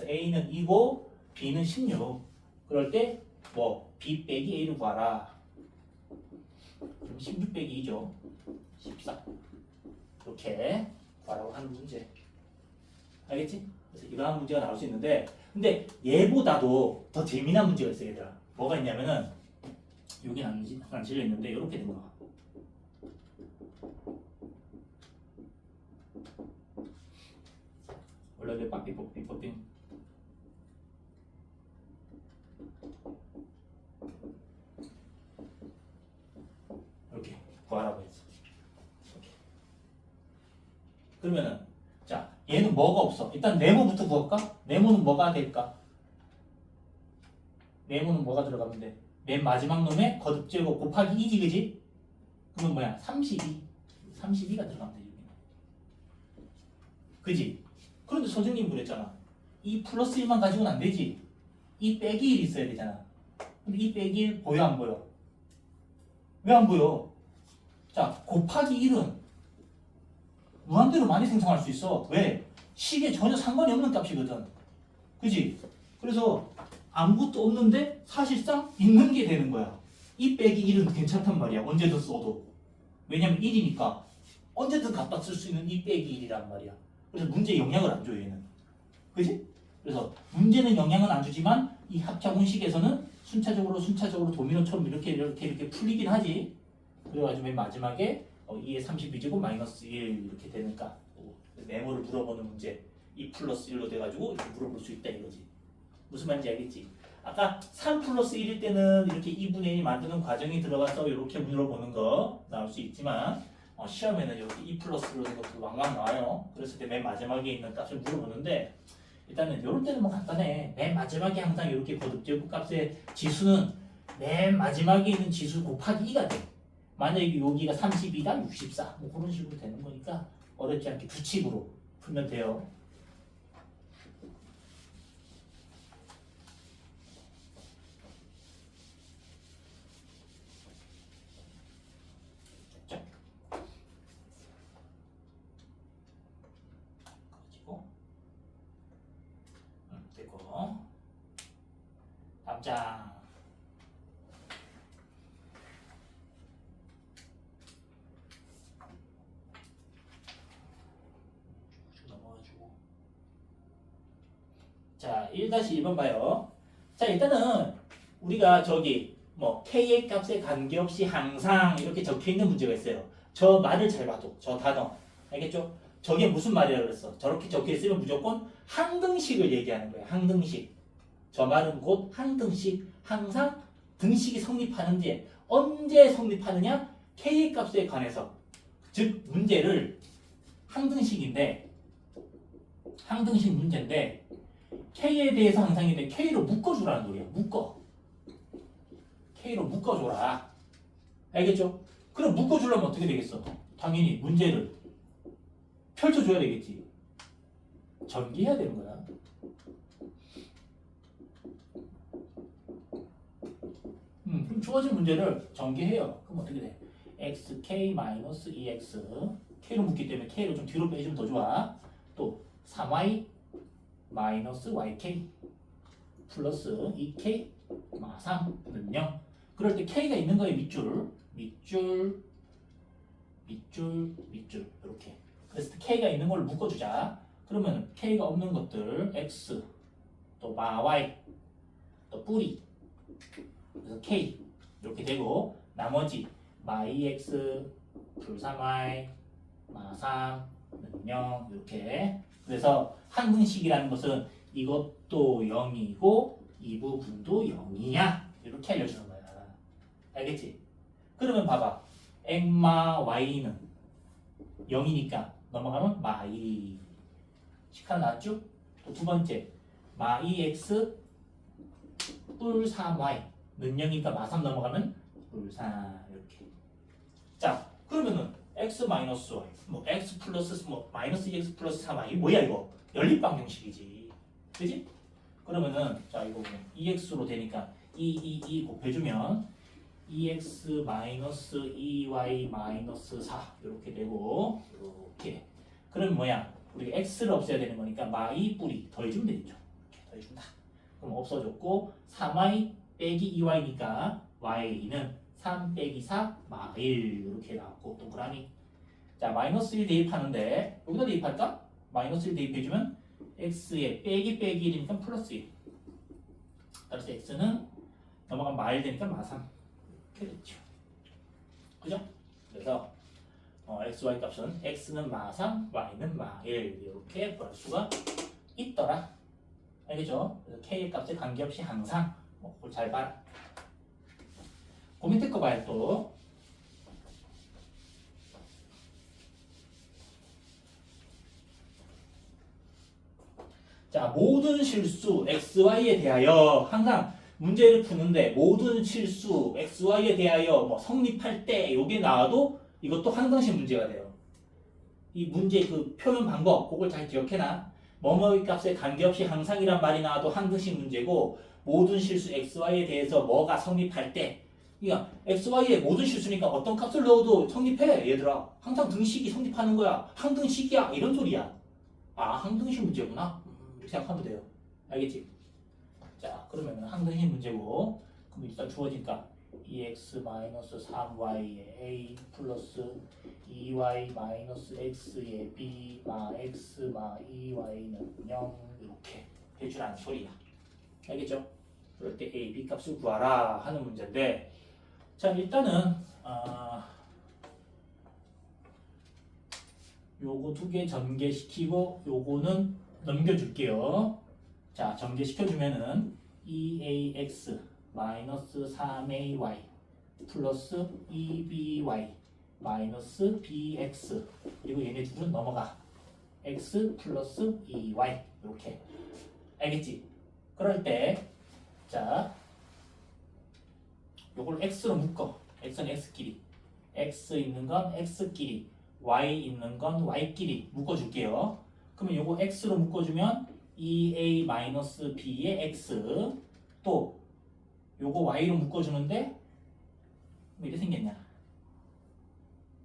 a는 2고 b는 16. 그럴 때 뭐 b 빼기 a를 구하라. 그럼 16 빼기 2죠. 14. 이렇게 구하라고 하는 문제. 알겠지? 그래서 이러한 문제가 나올 수 있는데, 근데 얘보다도 더 재미난 문제가 있어요, 얘들아. 뭐가 있냐면은 여긴 안 실려 있는데 이렇게 된 거. 원래 빡삐뽀삐뽀빙. 이렇게 구하라고 했어. 이렇게. 그러면은 자, 얘는 뭐가 없어? 일단 네모부터 구할까? 네모는 뭐가 될까? 네모는 뭐가 들어가면 돼? 맨 마지막 놈에 거듭제곱 곱하기 2지 그지? 그러면 뭐야? 32가 들어가면 돼. 그지? 그런데 선생님이 그랬잖아. 이 플러스 1만 가지고는 안 되지. 이 빼기 1이 있어야 되잖아. 근데 이 빼기 1 보여 안 보여? 왜 안 보여? 자, 곱하기 1은 무한대로 많이 생성할 수 있어. 왜? 식에 전혀 상관이 없는 값이거든. 그지? 그래서 아무것도 없는데 사실상 있는 게 되는 거야. 이 빼기 1은 괜찮단 말이야. 언제든 써도. 왜냐면 1이니까 언제든 갖다 쓸 수 있는 이 빼기 1이란 말이야. 그래서 문제에 영향을 안 줘, 얘는. 그지? 그래서 문제는 영향은 안 주지만 이 합작운식에서는 순차적으로 도미노처럼 이렇게 풀리긴 하지. 그래가지고 맨 마지막에 2의 32제곱 마이너스 1 이렇게 되니까 네모를 물어보는 문제 2 플러스 1로 돼가지고 이렇게 물어볼 수 있다 이거지. 무슨 말인지 알겠지? 아까 3 플러스 1일 때는 이렇게 2분의 1 만드는 과정이 들어가서 이렇게 물어보는 거 나올 수 있지만 시험에는 이렇게 2 플러스 1로 된 것도 왕왕 나와요. 그랬을 때 맨 마지막에 있는 값을 물어보는데 일단은 이럴 때는 뭐 간단해. 맨 마지막에 항상 이렇게 거듭제곱 값의 지수는 맨 마지막에 있는 지수 곱하기 2가 돼. 만약에 여기가 32다 64 뭐 그런 식으로 되는 거니까 어렵지 않게 규칙으로 풀면 돼요. 자, 그리고 됐고 다음 장. 자, 1-1번 봐요. 자, 일단은 우리가 저기 뭐 k의 값에 관계없이 항상 이렇게 적혀 있는 문제가 있어요. 저 말을 잘 봐도 저 단어 알겠죠? 저게 무슨 말이라고 그랬어? 저렇게 적혀 있으면 무조건 항등식을 얘기하는 거예요. 항등식. 저 말은 곧 항등식. 항상 등식이 성립하는지 언제 성립하느냐? k의 값에 관해서. 즉 문제를 항등식 문제인데 K에 대해서 항상인데 K로 묶어주라는 소리야. K로 묶어줘라. 알겠죠? 그럼 묶어주려면 어떻게 되겠어? 당연히 문제를 펼쳐줘야 되겠지. 전개해야 되는 거야. 그럼 주어진 문제를 전개해요. 그럼 어떻게 돼? xk-2x K로 묶기 때문에 K로 좀 뒤로 빼주면 더 좋아. 또 3y 마이너스 yk 플러스 2k 3는 0. 그럴 때 k가 있는 거에 밑줄 이렇게. 그래서 k가 있는 걸 묶어주자. 그러면 k가 없는 것들 x 또 y 또 뿌리 그래서 k 이렇게 되고 나머지 x 플 3y 3는 0 이렇게. 그래서 항등식이라는 것은 이것도 0이고 이 부분도 0이야. 이렇게 알려주는 거야. 알겠지? 그러면 봐봐. 액마 y는 0이니까 넘어가면 마2 식하나 나왔죠? 또 두 번째 마2x 뿔 3y 는 0이니까 마3 넘어가면 뿔 3 이렇게. 자 그러면은 x 마이너스 y 뭐 x 플러스 뭐 마이너스 2x 플러스 3y 뭐야 이거? 연립방정식이지. 그지? 그러면은 자 이거 2x로 되니까 2 곱해주면 2x 마이너스 2y 마이너스 4 이렇게 되고 이렇게. 그럼 뭐야? 우리가 x를 없애야 되는 거니까 마2 뿌리 더해주면 되겠죠. 이렇게 더해준다. 그럼 없어졌고 3y 빼기 2y니까 y는 3 빼기 4 마1 이렇게 나왔고 동그라미. 자 마이너스 1 대입하는데 여기다 대입할까? 마이너스 1 대입해주면 x에 빼기 빼기 1이니까 플러스 1. 따라서 x는 넘어가면 마1 되니까 마3 이렇게 됐죠. 그죠? 그래서 x, y 값은 x는 마3, y는 마1 이렇게 구할 수가 있더라. 알겠죠? 그래서 k의 값에 관계없이 항상 그걸 잘 봐라. 그 밑에 거 봐요 또. 자 모든 실수 x, y에 대하여 항상 문제를 푸는데 모든 실수 x, y에 대하여 뭐 성립할 때 요게 나와도 이것도 항등식 문제가 돼요. 이 문제 그 표현 방법 그걸 잘 기억해놔. 뭐뭐의 값에 관계없이 항상이란 말이 나와도 항등식 문제고 모든 실수 x, y에 대해서 뭐가 성립할 때 그러니까 x, y의 모든 실수니까 어떤 값을 넣어도 성립해 얘들아. 항상 등식이 성립하는 거야. 항등식이야 이런 소리야. 아 항등식 문제구나. 이렇게 생각하면 돼요. 알겠지? 자 그러면 항등식 문제고 그럼 일단 주어지니까 2x-3y에 a 플러스 2y 마이너스 x에 b 마 x 마 2y는 0 이렇게 해주라는 소리야. 알겠죠? 그럴 때 a, b 값을 구하라 하는 문제인데 자 일단은 요거 두 개 전개시키고 요거는 넘겨줄게요. 자 전개시켜주면은 2ax 마이너스 3ay 플러스 2by 마이너스 bx 그리고 얘네 둘은 넘어가 x 플러스 2y 이렇게. 알겠지? 그럴 때 자 요걸 x로 묶어. x는 x끼리 x 있는 건 x끼리 y 있는 건 y끼리 묶어줄게요. 그러면 요거 x로 묶어주면 2a 마이너스 b의 x 또 요거 y로 묶어주는데 뭐 이렇게 생겼냐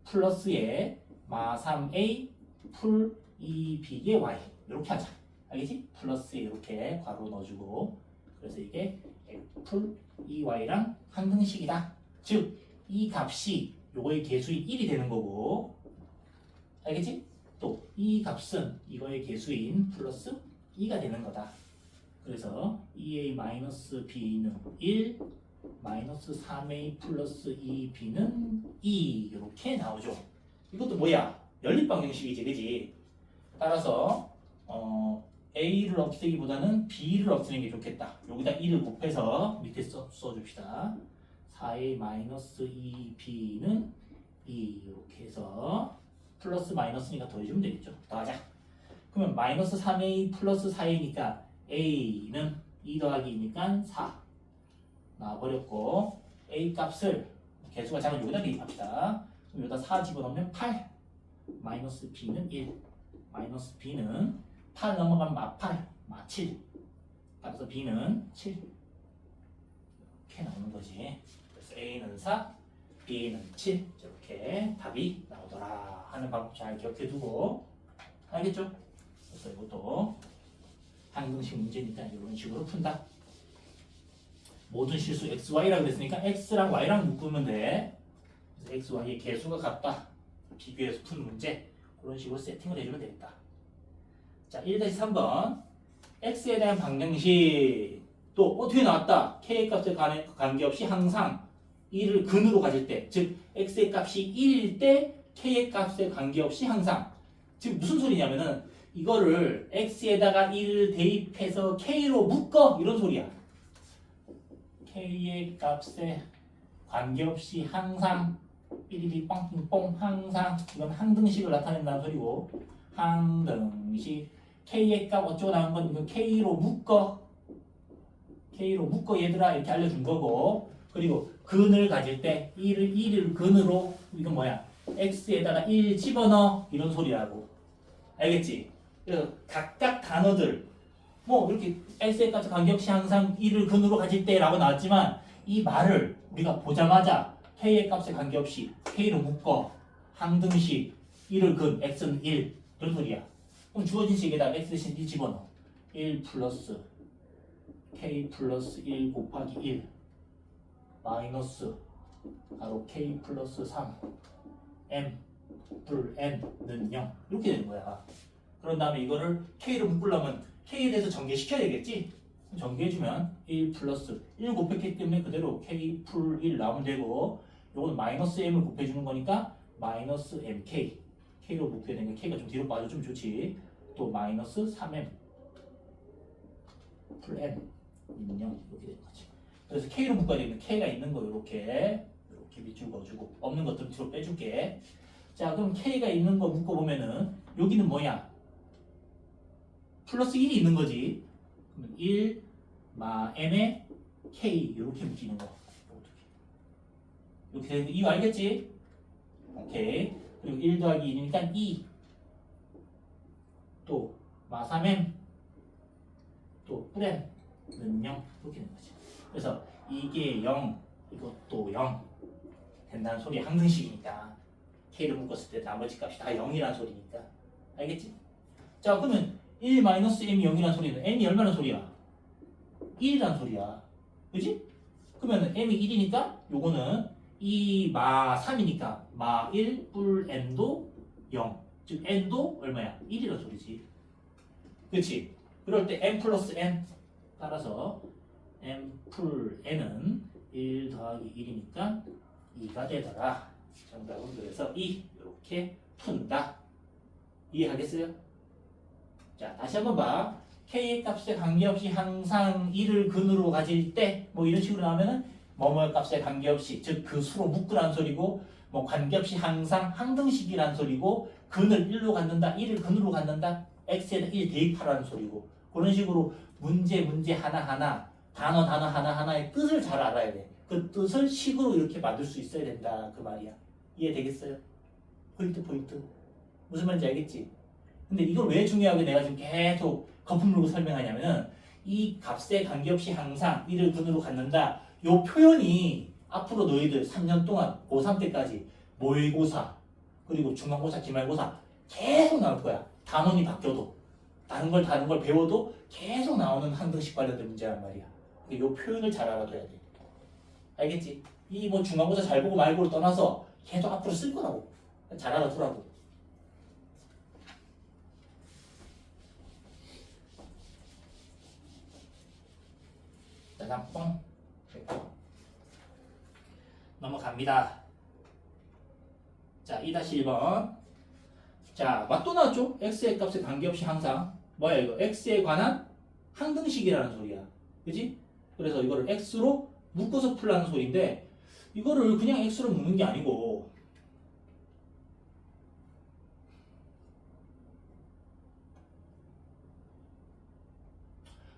플러스에 마 3a 풀 2b의 y 이렇게 하자. 알겠지? 플러스에 이렇게 괄호 넣어주고 그래서 이게 풀 2y랑 항등식이다. 즉 이 값이 요거의 개수인 1이 되는 거고 알겠지? 또 이 값은 이거의 개수인 플러스 2가 되는 거다. 그래서 2a-b는 1 마이너스 3a 플러스 2b는 2 이렇게 나오죠. 이것도 뭐야? 연립방정식이지 그지? 따라서 a를 없애기보다는 b를 없애는 게 좋겠다. 여기다 2를 곱해서 밑에 써줍시다. 4a 마이너스 2b는 2 이렇게 해서 플러스 마이너스니까 더해주면 되겠죠. 더하자. 그러면 마이너스 3a 플러스 4a니까 a는 2 더하기 2니까 4 나와버렸고 a 값을 개수가 작은 여기다 대입합시다. 그럼 여기다 4 집어넣으면 8 마이너스 b는 1 마이너스 b는 8 넘어가면 마8 마7 따라서 b는 7 이렇게 나오는 거지. 그래서 a는 4 b는 7 이렇게 답이 나오더라 하는 방법 잘 기억해 두고 알겠죠? 그래서 이것도 항등식 문제니까 이런 식으로 푼다. 모든 실수 x, y라고 했으니까 x랑 y랑 묶으면 돼. 그래서 x, y의 개수가 같다. 비교해서 푼 문제. 그런 식으로 세팅을 해주면 되겠다. 자, 1-3번. x에 대한 방정식. 또 어떻게 나왔다? k의 값에 관계없이 항상 1을 근으로 가질 때. 즉, x의 값이 1일 때 k의 값에 관계없이 항상. 지금 무슨 소리냐면은 이거를 x에다가 1을 대입해서 k로 묶어 이런 소리야. k의 값에 관계없이 항상 삐리리 뻥뻥 항상 이건 항등식을 나타낸다는 소리고 항등식 K의 값 어쩌고 나온 건 이거 K로 묶어 얘들아 이렇게 알려준 거고 그리고 근을 가질 때 1을 근으로 이건 뭐야 X에다가 1 집어넣어 이런 소리라고 알겠지? 그래서 각각 단어들 뭐 이렇게 X의 값에 관계없이 항상 1을 근으로 가질 때라고 나왔지만 이 말을 우리가 보자마자 K의 값에 관계없이 K로 묶어 항등식 1을 근 X는 1 이런 소리야. 그럼 주어진 식에다 X 대신 1 집어넣어 1 플러스 K 플러스 1 곱하기 1 마이너스 바로 K 플러스 3 M 불 N는 0 이렇게 되는 거야. 그런 다음에 이거를 K로 묶으려면 K에 대해서 전개시켜야 되겠지? 전개해주면 1 플러스 1 곱했기 때문에 그대로 K 풀 1 나오면 되고 요건 마이너스 M을 곱해주는 거니까 마이너스 MK K로 묶게 되면 K가 좀 뒤로 빠져주면 좋지. 또 마이너스 3M 풀 N 인형 이렇게 되는 거지. 그래서 K로 묶어야 되면 K가 있는 거 이렇게 밑줄 그어주고 없는 것들은 뒤로 빼줄게. 자 그럼 K가 있는 거 묶어보면은 여기는 뭐야? 플러스 1이 있는 거지. 그러면 1 마 M에 K 이렇게 묶이는 거. 이렇게 되는 거 이거 알겠지? 오케이. 그리고 1 더하기 2니까 2 또 마 3M 또 뿌렌 는 0 이렇게 되는 거지. 그래서 이게 0 이것도 0 된다는 소리 항등식이니까 K를 묶었을 때 나머지 값이 다 0이라는 소리니까 알겠지? 자 그러면 1-M이 0이라는 소리는 M이 얼마나 소리야? 1이라는 소리야 그지? 그러면 M이 1이니까 요거는 2 마 3이니까 마 1 뿔 M도 0 즉 N도 얼마야? 1이라는 소리지 그치? 그럴 때 M 플러스 N 따라서 M 풀 N은 1 더하기 1이니까 2가 되더라. 정답은 그래서 2 이렇게 푼다. 이해하겠어요? 자 다시 한번 봐. K의 값에 관계없이 항상 1을 근으로 가질 때 뭐 이런 식으로 나오면은 뭐뭐의 값에 관계없이 즉 그 수로 묶으라는 소리고 뭐 관계없이 항상 항등식이라는 소리고 근을 1로 갖는다 1을 근으로 갖는다 X에다 1 대입하라는 소리고 그런 식으로 문제 하나하나 단어 하나하나의 뜻을 잘 알아야 돼. 그 뜻을 식으로 이렇게 만들 수 있어야 된다 그 말이야. 이해되겠어요? 포인트 무슨 말인지 알겠지? 근데 이걸 왜 중요하게 내가 지금 계속 거품 물고 설명하냐면은 이 값에 관계없이 항상 1을 근으로 갖는다 요 표현이 앞으로 너희들 3년 동안 고3 때까지 모의고사 그리고 중간고사 기말고사 계속 나올 거야. 단원이 바뀌어도 다른 걸 배워도 계속 나오는 항등식 관련된 문제란 말이야. 이 표현을 잘 알아둬야 돼. 알겠지? 이 뭐 중간고사 잘 보고 말고를 떠나서 계속 앞으로 쓸 거라고. 잘 알아두라고. 자, 뻥. 넘어갑니다. 자, 2-1번. 자, 또 나왔죠? x의 값에 관계없이 항상 뭐야 이거? x에 관한 항등식이라는 소리야. 그지? 그래서 이거를 x로 묶어서 풀라는 소리인데 이거를 그냥 x로 묶는 게 아니고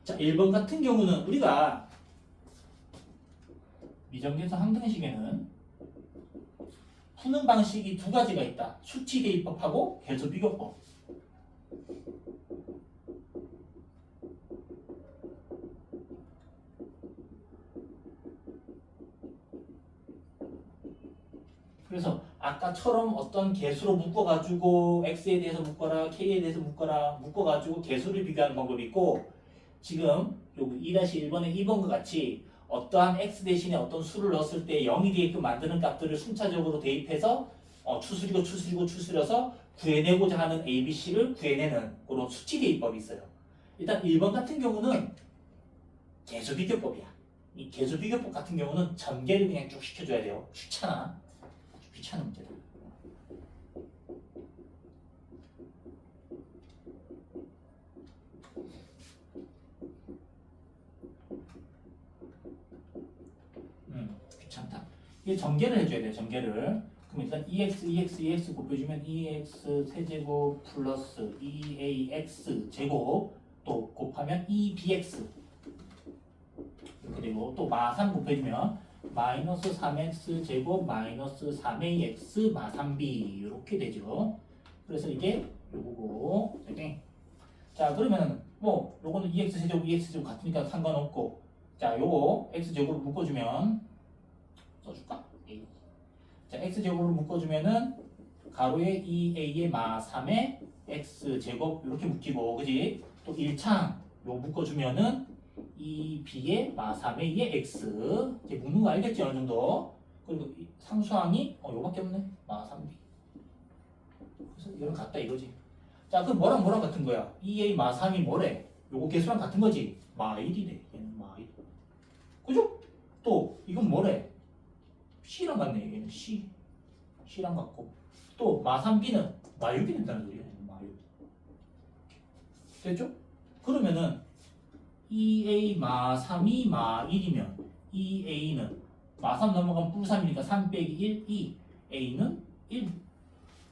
자, 1번 같은 경우는 우리가 미정계에서 항등식에는 푸는 방식이 두 가지가 있다. 수치 대입법하고 계수 비교법. 그래서 아까처럼 어떤 계수로 묶어가지고 x에 대해서 묶어라, k에 대해서 묶어가지고 계수를 비교하는 방법이 있고 지금 여기 2-1번의 2번과 같이 어떠한 x 대신에 어떤 수를 넣었을 때 0이 되게끔 만드는 값들을 순차적으로 대입해서 추스려서 구해내고자 하는 A, B, C를 구해내는 그런 수치 대입법이 있어요. 일단 1번 같은 경우는 계수 비교법이야. 이 계수 비교법 같은 경우는 전개를 그냥 쭉 시켜줘야 돼요. 귀찮은 문제다. 귀찮다. 이게 전개를 해줘야 돼. 전개를. 그럼 일단 EX 곱해주면 EX 세제곱 플러스 EAX 제곱 또 곱하면 EBX 이렇게 되고 또 마3 곱해주면 마이너스 3x 제곱 마이너스 3ax 마3b 이렇게 되죠. 그래서 이게 요거고. 자 그러면은 뭐 요거는 2x 세제곱 2x 제곱 같으니까 상관없고 자 요거 x 제곱으로 묶어주면 써줄까? 자 x 제곱으로 묶어주면은 가로에 2a의 마3의 x 제곱 이렇게 묶이고 그지? 또 1창 요 묶어주면은 2b의 마3의 2의 x 이제 묶는 거 알겠지 어느 정도? 그리고 이 상수항이 요밖에 없네 마3b 그래서 이거는 같다 이거지. 자 그럼 뭐랑 같은 거야? 2a 마3이 뭐래? 요거 개수랑 같은 거지? 마1이래 얘는 마1 그죠? 또 이건 뭐래? C랑 같네 얘는 C랑 같고 또 마3b는 마6이 된다는 소리야 마6 됐죠? 그러면은 2a 마3이 마1이면 2a는 마3 넘어가면 뿔3이니까 3 빼기 1 2 a는 1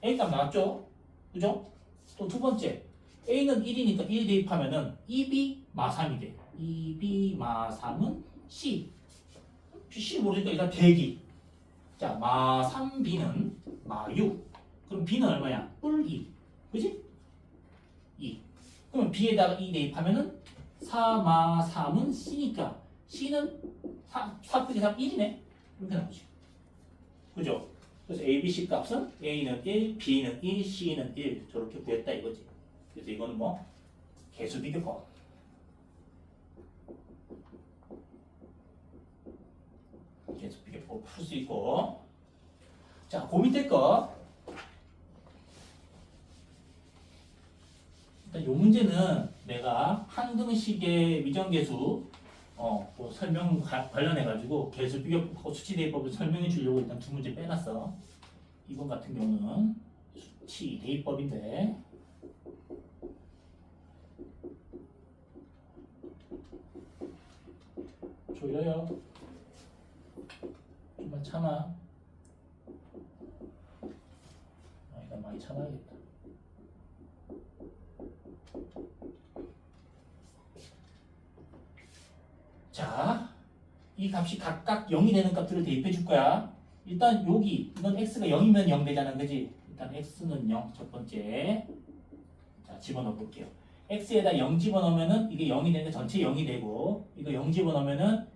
a값 나왔죠? 그죠? 또 두 번째 a는 1이니까 1 대입하면은 2b 마3이 돼 2b 마3은 C 모르니까 일단 대기 자 마3b는 마6 그럼 b는 얼마야? 뿔 2 그지? 2 그러면 b에다가 2 대입하면은 4마3은 C니까 C는 4 빼기 3 1이네 이렇게 나오지 그죠? 그래서 A, B, C 값은 A는 1, B는 1, C는 1 저렇게 구했다 이거지. 그래서 이거는 뭐 개수 비교법 개수 비교법 풀 수 있고 자 그 밑에 거 일단 요 문제는 내가 한등식의 위정계수 뭐 설명 관련해가지고 개수 비교법하고 수치 대입법을 설명해 주려고 일단 두 문제 빼놨어. 이번 같은 경우는 수치 대입법인데 졸려요. 좀만 참아. 일단 많이 참아야겠다. 자, 이 값이 각각 0이 되는 값들을 대입해 줄 거야. 일단 여기 이건 x가 0이면 0 되잖아, 그지? 일단 x는 0 첫 번째. 자, 집어넣어 볼게요. x에다 0 집어넣으면은 이게 0이 되니까 전체 0이 되고 이거 0 집어넣으면은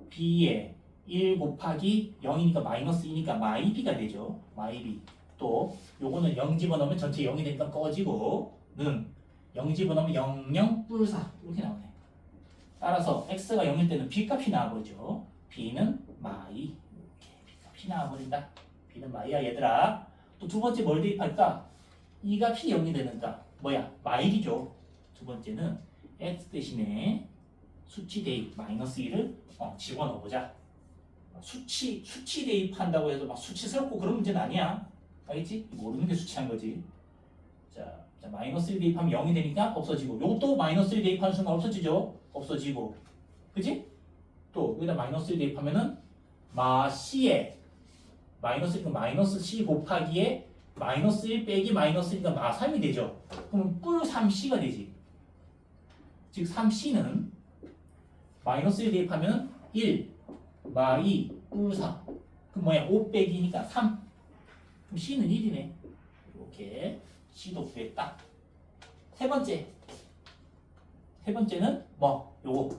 b에 1 곱하기 0이니까 마이너스 2니까 마이b가 되죠. 마이b. 또 요거는 0 집어넣으면 전체 0이 되니까 꺼지고 는 0 집어넣으면 0, 0, 뿔4 이렇게 나오네. 따라서 x가 0일 때는 b값이 나와버리죠. b는 마이 이렇게 b값이 나와버린다. b는 마이야 얘들아. 또 두 번째 뭘 대입할까? 이 값이 0이 되는가? 뭐야? 마일이죠. 두 번째는 x 대신에 수치 대입 마이너스 1을 집어넣어보자. 수치 대입한다고 해서 막 수치스럽고 그런 문제는 아니야. 알겠지? 모르는 게 수치한 거지. 자, 마이너스 1 대입하면 0이 되니까 없어지고 요것도 마이너스 1 대입하는 순간 없어지죠. 없어지고 그치? 또 여기다 마이너스 1 대입하면은 마C에 마이너스 1은 마이너스 C 곱하기에 마이너스 1 빼기 마이너스 1이니까 마3이 되죠. 그럼 뿔 3C가 되지. 즉 3C는 마이너스 1 대입하면 1 마2 뿔 4 그럼 뭐야 5 빼기니까 3 그럼 C는 1이네. 이렇게 C도 구했다. 세 번째는 뭐 요거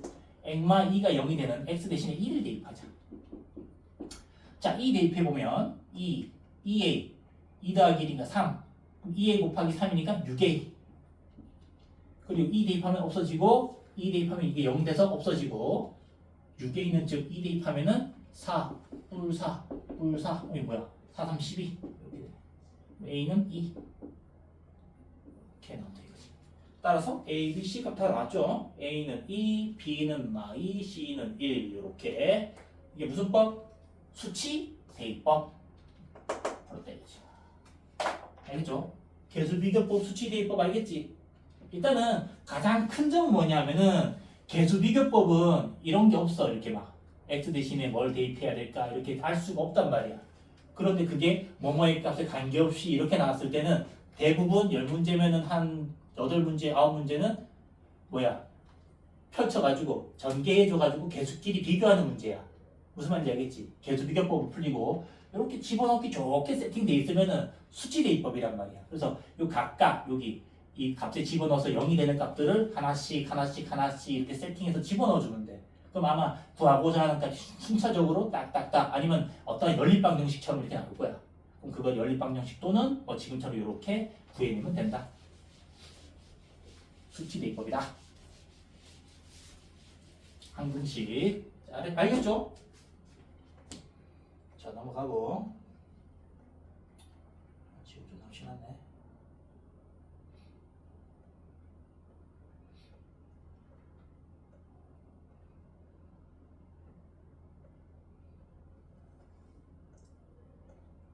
액마 2가 0이 되는 x 대신에 1을 대입하자. 자, 2 대입해보면 2a 2 더하기 1이니까 3 그럼 2a 곱하기 3이니까 6a 그리고 2 대입하면 없어지고 2 대입하면 이게 0 돼서 없어지고 6a는 즉 2 대입하면은 4 뿔 4 이게 뭐야 4, 3, 12 이렇게 되네. a는 2 이렇게 나온다. 따라서 A, B, C 값 다 나왔죠? A는 2, B는 마이, C는 1 이렇게 이게 무슨 법? 수치 대입법 바로 때리죠. 알겠죠? 개수 비교법 수치 대입법 알겠지? 일단은 가장 큰 점은 뭐냐면은 개수 비교법은 이런 게 없어 이렇게 막 x 대신에 뭘 대입해야 될까 이렇게 알 수가 없단 말이야. 그런데 그게 뭐뭐의 값에 관계없이 이렇게 나왔을 때는 대부분 10문제면은 한 8문제, 9문제는 뭐야? 펼쳐가지고 전개해줘가지고 개수끼리 비교하는 문제야. 무슨 말인지 알겠지? 개수 비교법을 풀리고 이렇게 집어넣기 좋게 세팅돼 있으면은 수치 대입법이란 말이야. 그래서 요 각각 여기 이 값에 집어넣어서 0이 되는 값들을 하나씩 이렇게 세팅해서 집어넣어주면 돼. 그럼 아마 구하고자 하는 값이 순차적으로 딱딱딱 아니면 어떤 연립방정식처럼 이렇게 나올 거야. 그럼 그걸 연립방정식 또는 뭐 지금처럼 이렇게 구해내면 된다. 수치 대입법이다. 한 분씩. 자, 알겠죠? 자, 넘어가고. 지금 좀 남신하네.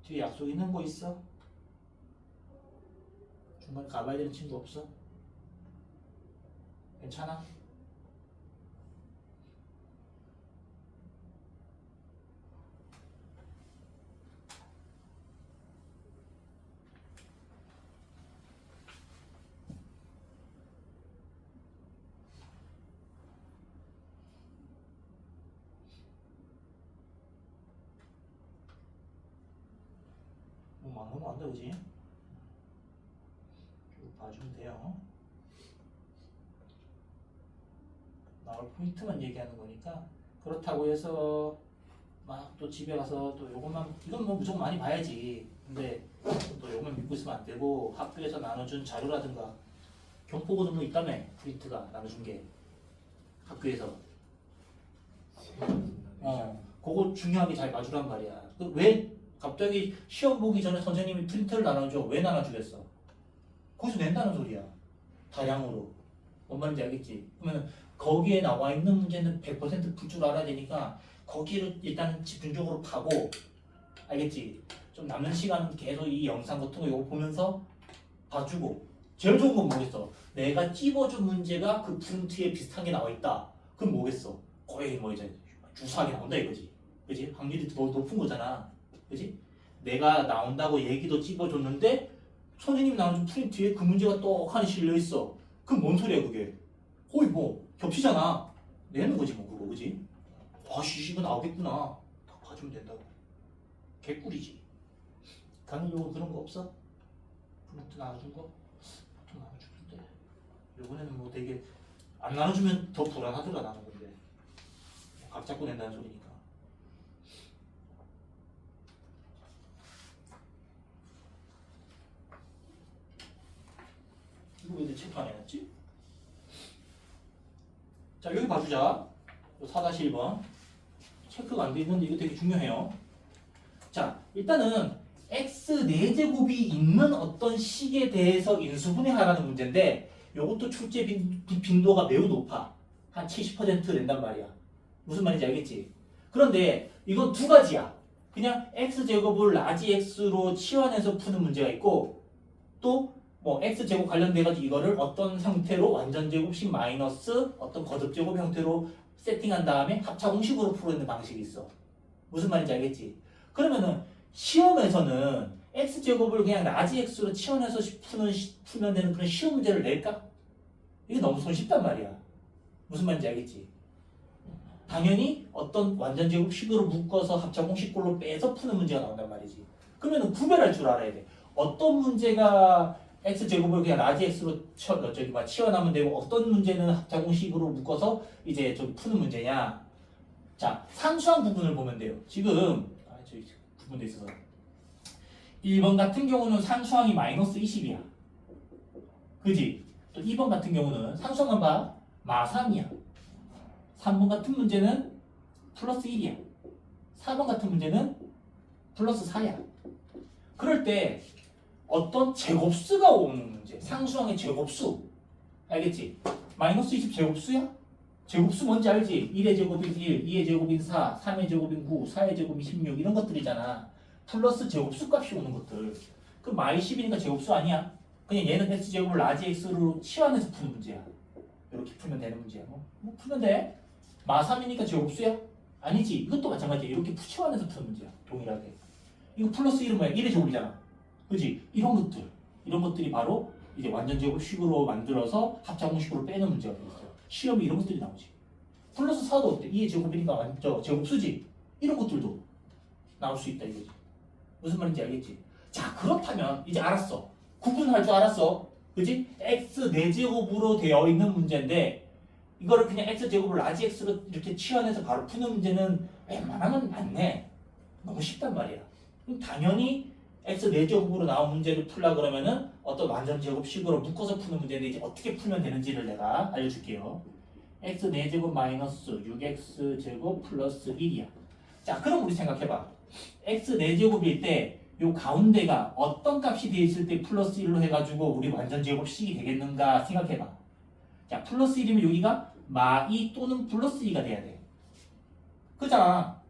뒤에 약속 있는 거 있어? 중간에 가봐야 되는 친구 없어? 괜찮아? 뭐 많으면 안 돼, 그지? 쭉 봐주면 돼요. 나올 포인트만 얘기하는 거니까. 그렇다고 해서 막 또 집에 가서 또 요것만 이건 뭐 무조건 많이 봐야지. 근데 또 요것만 믿고 있으면 안 되고 학교에서 나눠준 자료라든가 경포고도 뭐 있다며 프린트가 나눠준 게 학교에서 그거 중요하게 잘 봐주란 말이야. 왜 갑자기 시험 보기 전에 선생님이 프린트를 나눠줘? 왜 나눠주겠어? 거기서 낸다는 소리야. 다량으로. 뭔 말인지 알겠지? 그러면 거기에 나와 있는 문제는 100% 풀 줄 알아야 되니까 거기를 일단 집중적으로 파고 알겠지? 좀 남는 시간은 계속 이 영상 같은 거 이거 보면서 봐주고 제일 좋은 건 뭐겠어? 내가 찝어준 문제가 그 프린트에 비슷한 게 나와 있다. 그럼 뭐겠어? 거의 뭐 이제 주사하게 나온다 이거지. 그지? 확률이 더 높은 거잖아. 그지? 내가 나온다고 얘기도 찝어줬는데 선생님이 나온 프린트에 그 문제가 떡하니 실려있어. 그럼 뭔 소리야 그게? 거의 뭐 겹치잖아. 내는 거지 뭐 그거 그지? 아씨 이거 나오겠구나. 다 봐주면 된다고. 개꿀이지. 강의용은 그런 거 없어? 프린트 나눠준 거? 보통 나눠주는데 이번에는 뭐 되게 안 나눠주면 더 불안하더라 나는 근데 각 잡고 낸다는 소리니까. 이거 왜 내 체크 안 해놨지? 자 여기 봐주자. 4-1번 체크가 안 돼 있는데 이거 되게 중요해요. 자 일단은 x 4제곱이 있는 어떤 식에 대해서 인수분해하라는 문제인데 이것도 출제 빈도가 매우 높아. 한 70% 된단 말이야. 무슨 말인지 알겠지? 그런데 이건 두 가지야. 그냥 x제곱을 라지 x로 치환해서 푸는 문제가 있고 또 뭐 x제곱 관련돼가지고 이거를 어떤 형태로 완전제곱식 마이너스 어떤 거듭제곱 형태로 세팅한 다음에 합차공식으로 풀어내는 방식이 있어. 무슨 말인지 알겠지? 그러면은 시험에서는 x제곱을 그냥 라지 x로 치환해서 풀면 되는 그런 쉬운 문제를 낼까? 이게 너무 손쉽단 말이야. 무슨 말인지 알겠지? 당연히 어떤 완전제곱식으로 묶어서 합차공식꼴로 빼서 푸는 문제가 나온단 말이지. 그러면은 구별할 줄 알아야 돼. 어떤 문제가 x제곱을 그냥 라지 x로 치환하면 되고 어떤 문제는 합차공식으로 묶어서 이제 좀 푸는 문제냐. 자, 상수항 부분을 보면 돼요. 지금 저기 부분돼 있어서 1번 같은 경우는 상수항이 마이너스 20이야. 그지? 또 2번 같은 경우는 상수항만 봐. 마삼이야. 3번 같은 문제는 플러스 1이야. 4번 같은 문제는 플러스 4야. 그럴 때 어떤 제곱수가 오는 문제. 상수항의 제곱수. 알겠지? 마이너스 20 제곱수야? 제곱수 뭔지 알지? 1의 제곱인 1, 2의 제곱인 4, 3의 제곱인 9, 4의 제곱인 16 이런 것들이잖아. 플러스 제곱수 값이 오는 것들. 그 마이 10이니까 제곱수 아니야. 그냥 얘는 x제곱을 라지 x로 치환해서 푸는 문제야. 이렇게 풀면 되는 문제야. 뭐 풀면 돼. 마 3이니까 제곱수야? 아니지. 이것도 마찬가지야. 이렇게 푸시환해서 푸는 문제야. 동일하게. 이거 플러스 1은 뭐야? 1의 제곱이잖아. 그지? 이런 것들이 바로 이제 완전 제곱식으로 만들어서 합차 공식으로 빼는 문제가 되겠어요. 시험에 이런 것들이 나오지. 플러스 4도 어때? 2의 제곱이니까 완전 제곱수지. 이런 것들도 나올 수 있다 이거지. 무슨 말인지 알겠지? 자, 그렇다면 이제 알았어. 구분할 줄 알았어. 그지? x 4제곱으로 되어 있는 문제인데 이거를 그냥 x제곱을 라지 x로 이렇게 치환해서 바로 푸는 문제는 웬만하면 안 내. 너무 쉽단 말이야. 그럼 당연히 x 4제곱으로 나온 문제를 풀라 그러면은 어떤 완전 제곱식으로 묶어서 푸는 문제인데 이제 어떻게 풀면 되는지를 내가 알려줄게요. x 4제곱 마이너스 6x 제곱 플러스 1이야. 자, 그럼 우리 생각해봐. x 4제곱일 때 요 가운데가 어떤 값이 되어 있을 때 플러스 1로 해가지고 우리 완전 제곱식이 되겠는가 생각해봐. 자, 플러스 1이면 여기가 마2 또는 플러스 2가 돼야 돼. 그잖아.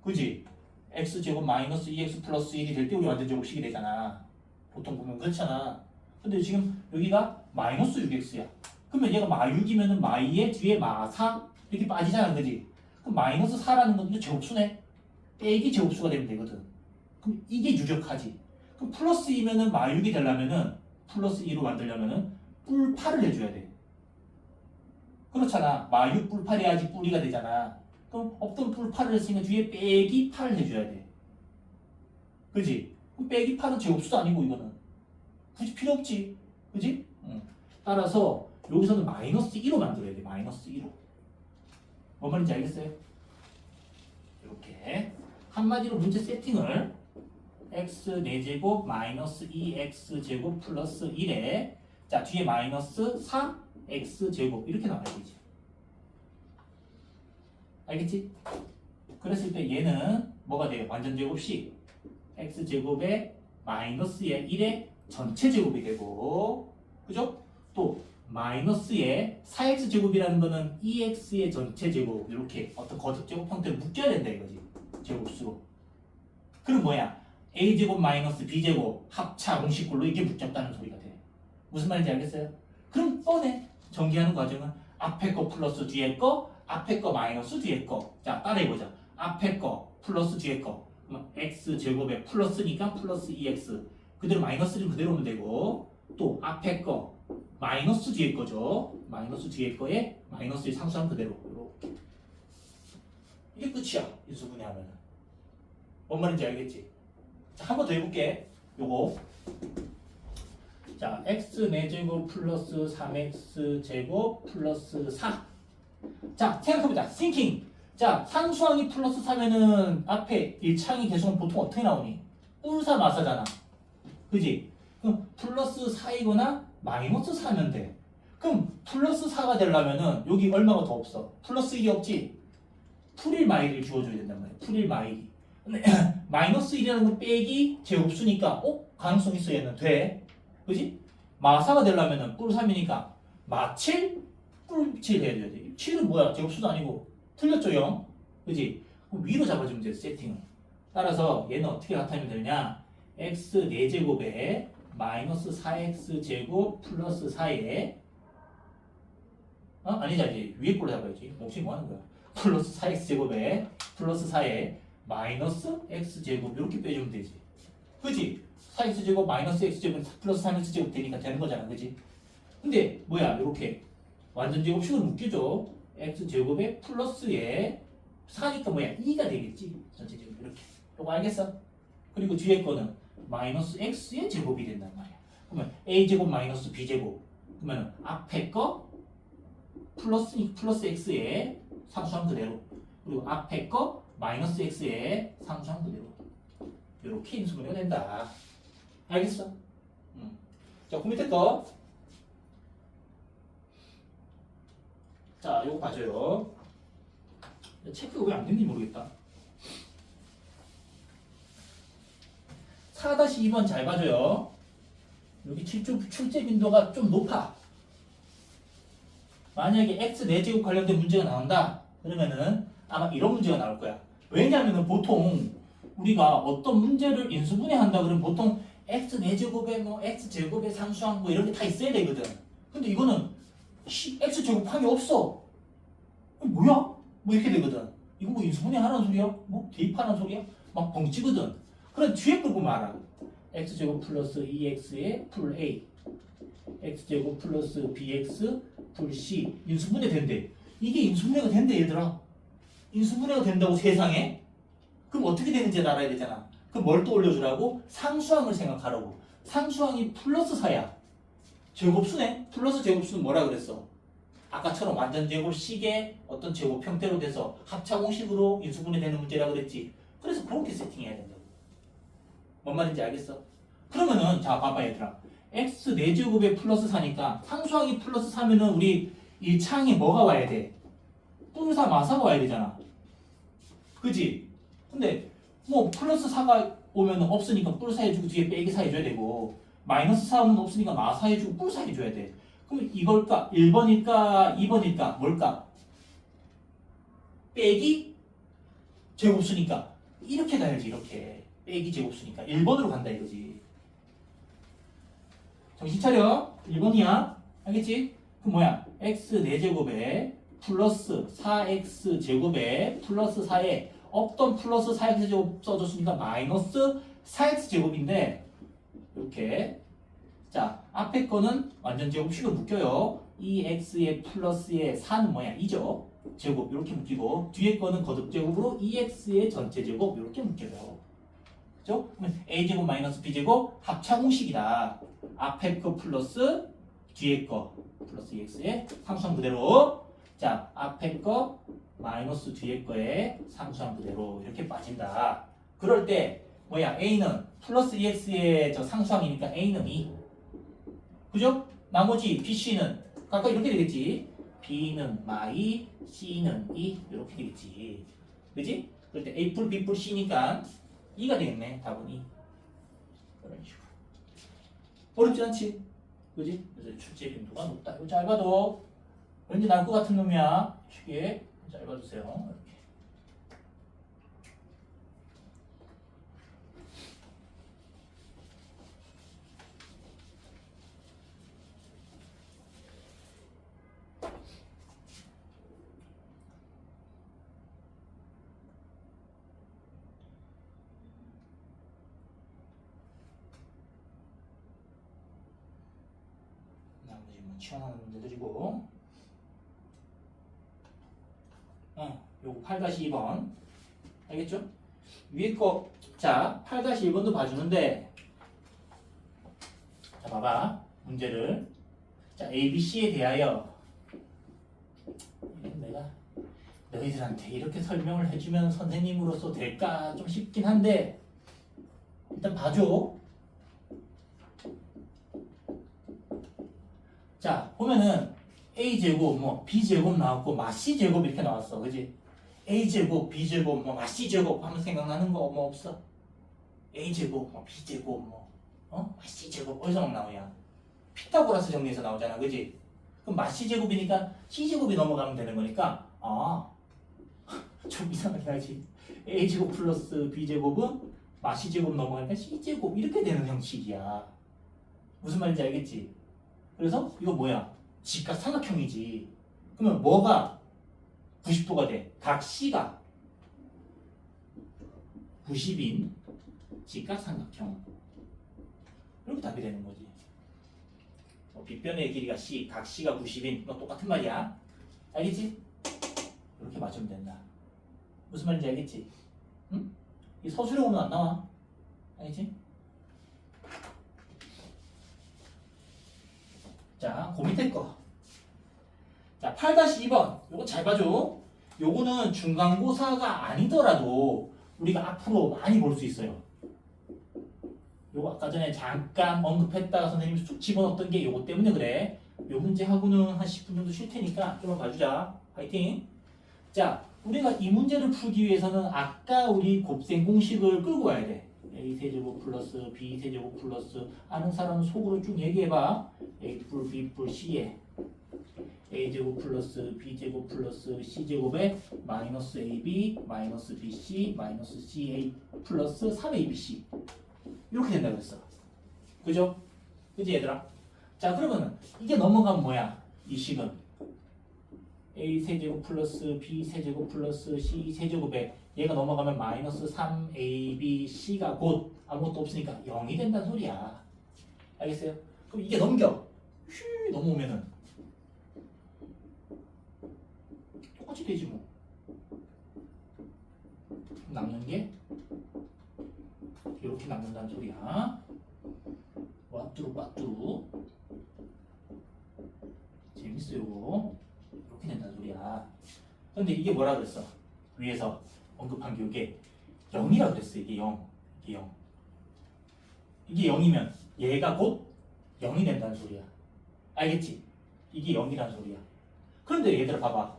그지? x제곱 마이너스 2x 플러스 1이 될 때 우리 완전 제곱식이 되잖아. 보통 보면 그렇잖아. 근데 지금 여기가 마이너스 6x야. 그러면 얘가 마6이면은 마2에 뒤에 마4 이렇게 빠지잖아. 그지? 그럼 마이너스 4라는 건 이거 제곱수네. 빼기 제곱수가 되면 되거든. 그럼 이게 유력하지. 그럼 플러스 2면은 마6이 되려면은 플러스 2로 만들려면은 뿔 8을 해줘야 돼. 그렇잖아. 마6 뿔 8 해야지 뿔이가 되잖아. 그럼 없던 뿔 8을 했으니까 뒤에 빼기 8을 해줘야 돼. 그지? 그럼 빼기 8은 제곱수도 아니고 이거는 굳이 필요 없지. 그지? 응. 따라서 여기서는 마이너스 2로 만들어야 돼. 마이너스 2로. 뭔 말인지 알겠어요? 이렇게 한마디로 문제 세팅을 x 4제곱 마이너스 2x 제곱 플러스 1에 자 뒤에 마이너스 4x 제곱 이렇게 나와야 되지. 알겠지? 그랬을 때 얘는 뭐가 돼요? 완전 제곱식 x 제곱에 마이너스의 1의 전체 제곱이 되고, 그죠? 또 마이너스의 4x 제곱이라는 거는 2x의 전체 제곱 이렇게 어떤 거듭 제곱 형태로 묶여야 된다 이거지. 제곱수로. 그럼 뭐야? a제곱 마이너스 b제곱 합차 공식꼴로 이게 묶였다는 소리가 돼. 무슨 말인지 알겠어요? 그럼 뻔해. 전개하는 과정은 앞에 거 플러스 뒤에 거, 앞에 거 마이너스 뒤에 거. 자, 따라해보자. 앞에 거 플러스 뒤에 거. 그럼 x제곱에 플러스니까 플러스 2x. 그대로 마이너스는 그대로 오면 되고, 또 앞에 거 마이너스 뒤에 거죠. 마이너스 뒤에 거에 마이너스의 상수함 그대로. 이렇게. 이게 끝이야. 인수분해하면은. 뭔 말인지 알겠지? 자, 한 번 더 해볼게. 요거. 자, x 4제곱 플러스 3x 제곱 플러스 4. 자, 생각해보자. thinking. 자, 상수항이 플러스 4면은 앞에 1창이 계속은 보통 어떻게 나오니? 뿔사 마사잖아. 그지? 그럼 플러스 4이거나 마이너스 4면 돼. 그럼 플러스 4가 되려면은 여기 얼마가 더 없어? 플러스 1이 없지? 풀일 마일을 주어줘야 된단 말이야. 풀일 마일이. 근데 마이너스 1이라는 건 빼기 제곱수니까 가능성 있어 얘는 돼. 그지? 마4가 되려면은 뿔 3이니까 마7 뿔 7 해줘야 돼. 7은 뭐야? 제곱수도 아니고 틀렸죠 0? 그지? 그럼 위로 잡아주면 돼 세팅을. 따라서 얘는 어떻게 나타내면 되냐? x 4제곱에 마이너스 4x 제곱 플러스 4에 아니지 아니지 위에 꼴로 잡아야지. 혹시 뭐 하는 거야? 플러스 4x 제곱에 플러스 4에 마이너스 x 제곱 이렇게 빼주면 되지. 그지? 4x 제곱 마이너스 x 제곱 플러스 3x 제곱 되니까 되는 거잖아. 그지? 근데 뭐야 이렇게 완전 제곱식으로 묶여줘. x 제곱에 플러스에 4니까 뭐야 2가 되겠지. 전체 제곱 이렇게. 이거 알겠어? 그리고 뒤에 거는 마이너스 x의 제곱이 된단 말이야. 그러면 a 제곱 마이너스 b 제곱. 그러면 앞에 거 플러스 x에 상수함 그대로. 그리고 앞에 거 마이너스 x에 상수함 그대로. 이렇게 인수분해가 된다. 알겠어? 자, 그 밑에 거. 자, 요거 봐줘요. 체크가 왜 안 되는지 모르겠다. 4-2번 잘 봐줘요. 여기 출제 빈도가 좀 높아. 만약에 x 4제곱 관련된 문제가 나온다. 그러면은 아마 이런 문제가 나올 거야. 왜냐하면 보통 우리가 어떤 문제를 인수분해한다 그러면 보통 x 4제곱에 뭐 x 제곱에 상수함 뭐 이런 게 다 있어야 되거든. 근데 이거는 x 제곱함이 없어. 뭐야? 뭐 이렇게 되거든. 이거 뭐 인수분해 하라는 소리야? 뭐 대입하라는 소리야? 막 벙찌거든. 그럼 뒤에 걸 보면 알아. x제곱 플러스 2x의 풀 a x제곱 플러스 bx 풀 c 인수분해 된대. 이게 인수분해가 된대 얘들아. 인수분해가 된다고 세상에? 그럼 어떻게 되는지 알아야 되잖아. 그럼 뭘 또 올려주라고? 상수항을 생각하라고. 상수항이 플러스 4야. 제곱수네? 플러스 제곱수는 뭐라 그랬어? 아까처럼 완전 제곱 식의 어떤 제곱 형태로 돼서 합차공식으로 인수분해 되는 문제라 그랬지. 그래서 그렇게 세팅해야 된다고. 뭔 말인지 알겠어? 그러면은 자 봐봐 얘들아. x 4제곱에 플러스 4니까 상수항이 플러스 4면은 우리 이 창에 뭐가 와야 돼? 뿔사 마사가 와야 되잖아. 그지? 근데 뭐 플러스 4가 오면 없으니까 뿔사 해주고 뒤에 빼기 4 해줘야 되고 마이너스 4는 없으니까 마사 해주고 뿔사 해줘야 돼. 그럼 이걸까? 1번일까? 2번일까? 뭘까? 빼기 제곱수니까 이렇게 가야지. 이렇게 빼기 제곱수니까 1번으로 간다 이거지. 정신 차려. 1번이야. 알겠지? 그럼 뭐야? x 4제곱에 플러스 4x 제곱에 플러스 4에 없던 플러스 4x 제곱 써줬으니까 마이너스 4x 제곱인데 이렇게 자 앞에 거는 완전 제곱식을 묶여요. 2x의 플러스의 4는 뭐야? 2죠. 제곱 이렇게 묶이고 뒤에 거는 거듭 제곱으로 2x의 전체 제곱 이렇게 묶여요. 그죠? 그러면 a제곱 마이너스 b제곱 합차 공식이다. 앞에 거 플러스 뒤에 거 플러스 2x의 상수항 그대로. 자 앞에 거 마이너스 뒤에 거에 상수항 그대로 이렇게 빠진다. 그럴 때 뭐야? a는 플러스 2x의 저 상수항이니까 a는 2. 그죠? 나머지 bc는 각각 이렇게 되겠지. b는 마이, c는 2 이렇게 되겠지. 그지? 그럴 때 a 풀 b 풀 c니까 2가 되겠네. 답은 2. 이런 식으로. 어렵지 않지? 그지? 그래서 출제 빈도가 높다. 이거 잘 봐도 왠지 나올 것 같은 놈이야. 쉽게 잘 봐주세요. 이렇게. 나머지 뭐 치환하는 문제들이고. 요거 8-2번 알겠죠? 위에 거 자 8-1번도 봐주는데 자 봐봐 문제를 자 ABC에 대하여 내가 너희들한테 이렇게 설명을 해주면 선생님으로서 될까 좀 싶긴 한데 일단 봐줘. 자 보면은 A제곱 뭐 B제곱 나왔고 마 C제곱 이렇게 나왔어. 그지? A제곱 B제곱 뭐 마 C제곱 하면 생각나는 거 뭐 없어? A제곱 뭐 B제곱 뭐 마 C제곱 어디서 나오냐? 피타고라스 정리에서 나오잖아. 그지? 그럼 마 C제곱이니까 C제곱이 넘어가면 되는 거니까 좀 이상하긴 하지. A제곱 플러스 B제곱은 마 C제곱 넘어가니까 C제곱 이렇게 되는 형식이야. 무슨 말인지 알겠지? 그래서 이거 뭐야? 직각 삼각형이지. 그러면 뭐가 90도가 돼? 각 C가 90인 직각 삼각형. 이렇게 답이 되는 거지. 빗변의 길이가 C, 각 C가 90인 너 똑같은 말이야. 알겠지? 이렇게 맞추면 된다. 무슨 말인지 알겠지? 응? 이 서술에 오면 안 나와. 알겠지? 자, 그 밑에 거. 자, 8-2번. 요거 잘 봐줘. 요거는 중간고사가 아니더라도 우리가 앞으로 많이 볼 수 있어요. 요거 아까 전에 잠깐 언급했다가 선생님이 쑥 집어넣었던 게 요거 때문에 그래. 요 문제하고는 한 10분 정도 쉴 테니까 좀만 봐주자. 파이팅. 자, 우리가 이 문제를 풀기 위해서는 아까 우리 곱셈 공식을 끌고 와야 돼. a세제곱 플러스 b세제곱 플러스 아는 사람은 속으로 쭉 얘기해봐. a뿔 b뿔 c에 a제곱 플러스 b제곱 플러스 c제곱에 마이너스 ab 마이너스 bc 마이너스 ca 플러스 3abc 이렇게 된다고 했어. 그죠? 그지 얘들아? 자 그러면은 이게 넘어가면 뭐야? 이 식은 a 세제곱 플러스 b 세제곱 플러스 c 세제곱에 얘가 넘어가면 마이너스 3abc가 곧 아무것도 없으니까 0이 된다는 소리야. 알겠어요? 그럼 이게 넘겨. 휘 넘어오면은 똑같이 되지 뭐. 남는 게 이렇게 남는다는 소리야. 와뚜루 재밌어요. 이렇게 된다는 소리야. 근데 이게 뭐라 그랬어? 위에서 언급한 교육에 0이라 그랬어. 이게 0. 이게 0. 이게 0이면 얘가 곧 0이 된다는 소리야. 알겠지? 이게 0이란 소리야. 그런데 얘들아 봐봐.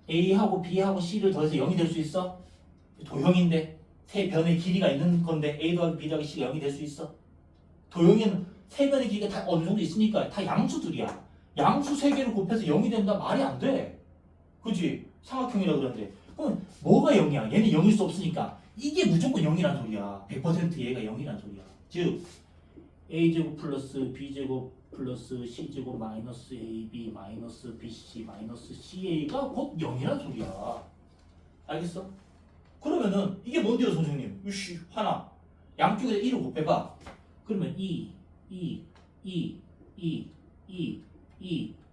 A하고 B하고 C를 더해서 0이 될 수 있어? 도형인데 세 변의 길이가 있는 건데 A 더하기 B 더하기 C가 0이 될 수 있어? 도형에는 세 변의 길이가 다 어느 정도 있으니까 다 양수들이야. 양수 세 개를 곱해서 0이 된다? 말이 안 돼. 그치? 삼각형이라 그러는데 그럼 뭐가 0이야? 얘는 0일 수 없으니까 이게 무조건 0이란 소리야. 100% 얘가 0이란 소리야. 즉 A제곱 플러스 B제곱 플러스 C제곱 마이너스 AB 마이너스 BC 마이너스 CA가 곧 0이란 소리야. 알겠어? 그러면은 이게 뭔데요 선생님? 으씨 하나 양쪽에 1을 곱해봐. 그러면 2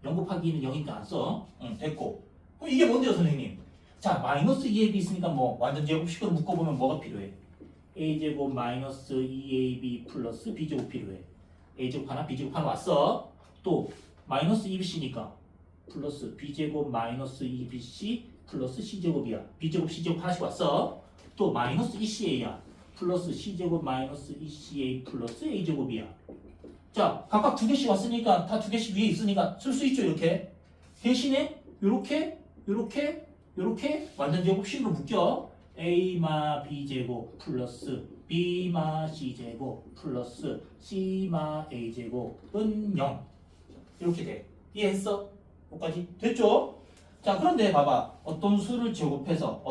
0 곱하기 2는 0이니까 안 써. 응 됐고. 그럼 이게 뭔데요 선생님? 자 마이너스 2AB 있으니까 뭐 완전 제곱식으로 묶어보면 뭐가 필요해? A제곱 마이너스 2AB 플러스 B제곱 필요해. A제곱 하나 B제곱 하나 왔어. 또 마이너스 2BC니까 플러스 B제곱 마이너스 2BC 플러스 C제곱이야. B제곱 C제곱 하나씩 왔어. 또 마이너스 2CA야. 플러스 C제곱 마이너스 2CA 플러스 A제곱이야. 자 각각 두 개씩 왔으니까 다 두 개씩 위에 있으니까 쓸 수 있죠 이렇게. 대신에 요렇게 완전 제곱식으로 묶여. A마 B제곱 플러스 B마 C제곱 플러스 C마 A제곱은 0 이렇게 돼. 이해했어? 여기까지 됐죠? 자 그런데 봐봐. 어떤 수를 제곱해서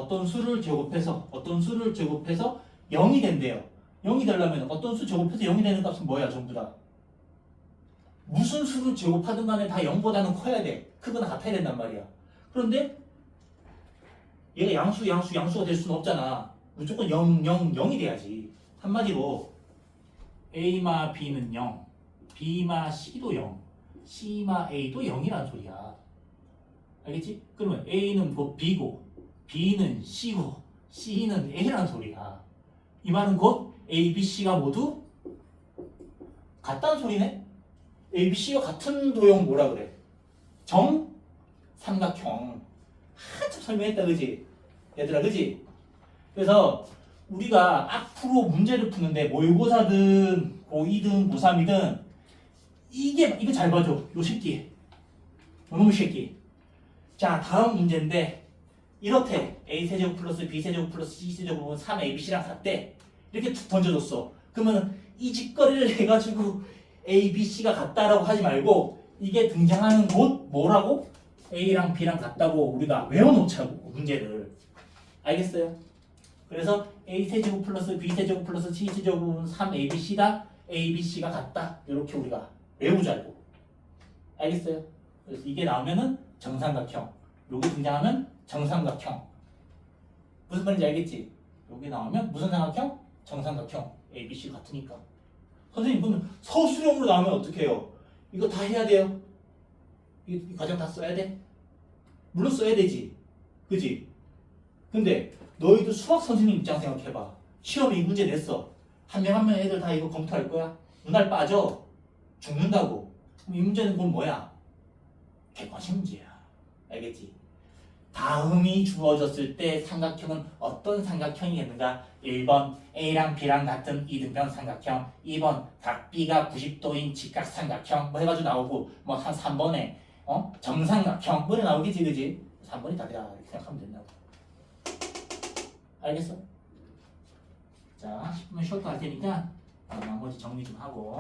0이 된대요. 0이 되려면 어떤 수 제곱해서 0이 되는 값은 뭐야 전부 다? 무슨 수를 제곱하든 간에 다 0보다는 커야 돼. 크거나 같아야 된단 말이야. 그런데 얘가 양수가 될 수는 없잖아. 무조건 0이 돼야지. 한마디로 A마 B는 0, B마 C도 0, C마 A도 0이란 소리야. 알겠지? 그러면 A는 곧 B고 B는 C고 C는 A란 소리야. 이 말은 곧 A, B, C가 모두 같다는 소리네? A, B, C가 같은 도형 뭐라 그래? 정삼각형. 한참 설명했다 그지? 얘들아 그지? 그래서 우리가 앞으로 문제를 푸는데 모의고사든 고2든 고3이든 이거 잘 봐줘. 요 새끼 요놈의 새끼. 자 다음 문제인데 이렇대. A세제곱 플러스 B세제곱 플러스 C세제곱은 3ABC랑 같대. 이렇게 툭 던져줬어. 그러면 이 짓거리를 해가지고 A, B, C가 같다라고 하지 말고 이게 등장하는 곳 뭐라고? A랑 B랑 같다고 우리가 외워놓자고 문제를. 알겠어요? 그래서 A세제곱 플러스 B세제곱 플러스 C세제곱은 3ABC다. ABC가 같다. 이렇게 우리가 외우자고. 알겠어요? 그래서 이게 나오면은 정삼각형. 여기 등장하면 정삼각형. 무슨 말인지 알겠지? 여기 나오면 무슨 삼각형? 정삼각형. ABC 같으니까. 선생님 그러면 서술형으로 나오면 어떻게 해요? 이거 다 해야 돼요? 이 과정 다 써야 돼? 물론 써야 되지. 그지? 근데 너희도 수학 선생님 입장 생각해봐. 시험에 이 문제 냈어. 한 명 한 명 애들 다 이거 검토할 거야? 눈알 빠져. 죽는다고. 그럼 이 문제는 그건 뭐야? 객관식 문제야. 알겠지? 다음이 주어졌을 때 삼각형은 어떤 삼각형이겠는가? 1번 A랑 B랑 같은 이등변 삼각형, 2번 각 B가 90도인 직각삼각형 뭐 해가지고 나오고 뭐 한 3번에 정삼각형 뭐 나오겠지 그지? 3번이 답이다 이렇게 생각하면 된다고. 알겠어? 자 10분 쉬었다 할 테니까 나머지 정리 좀 하고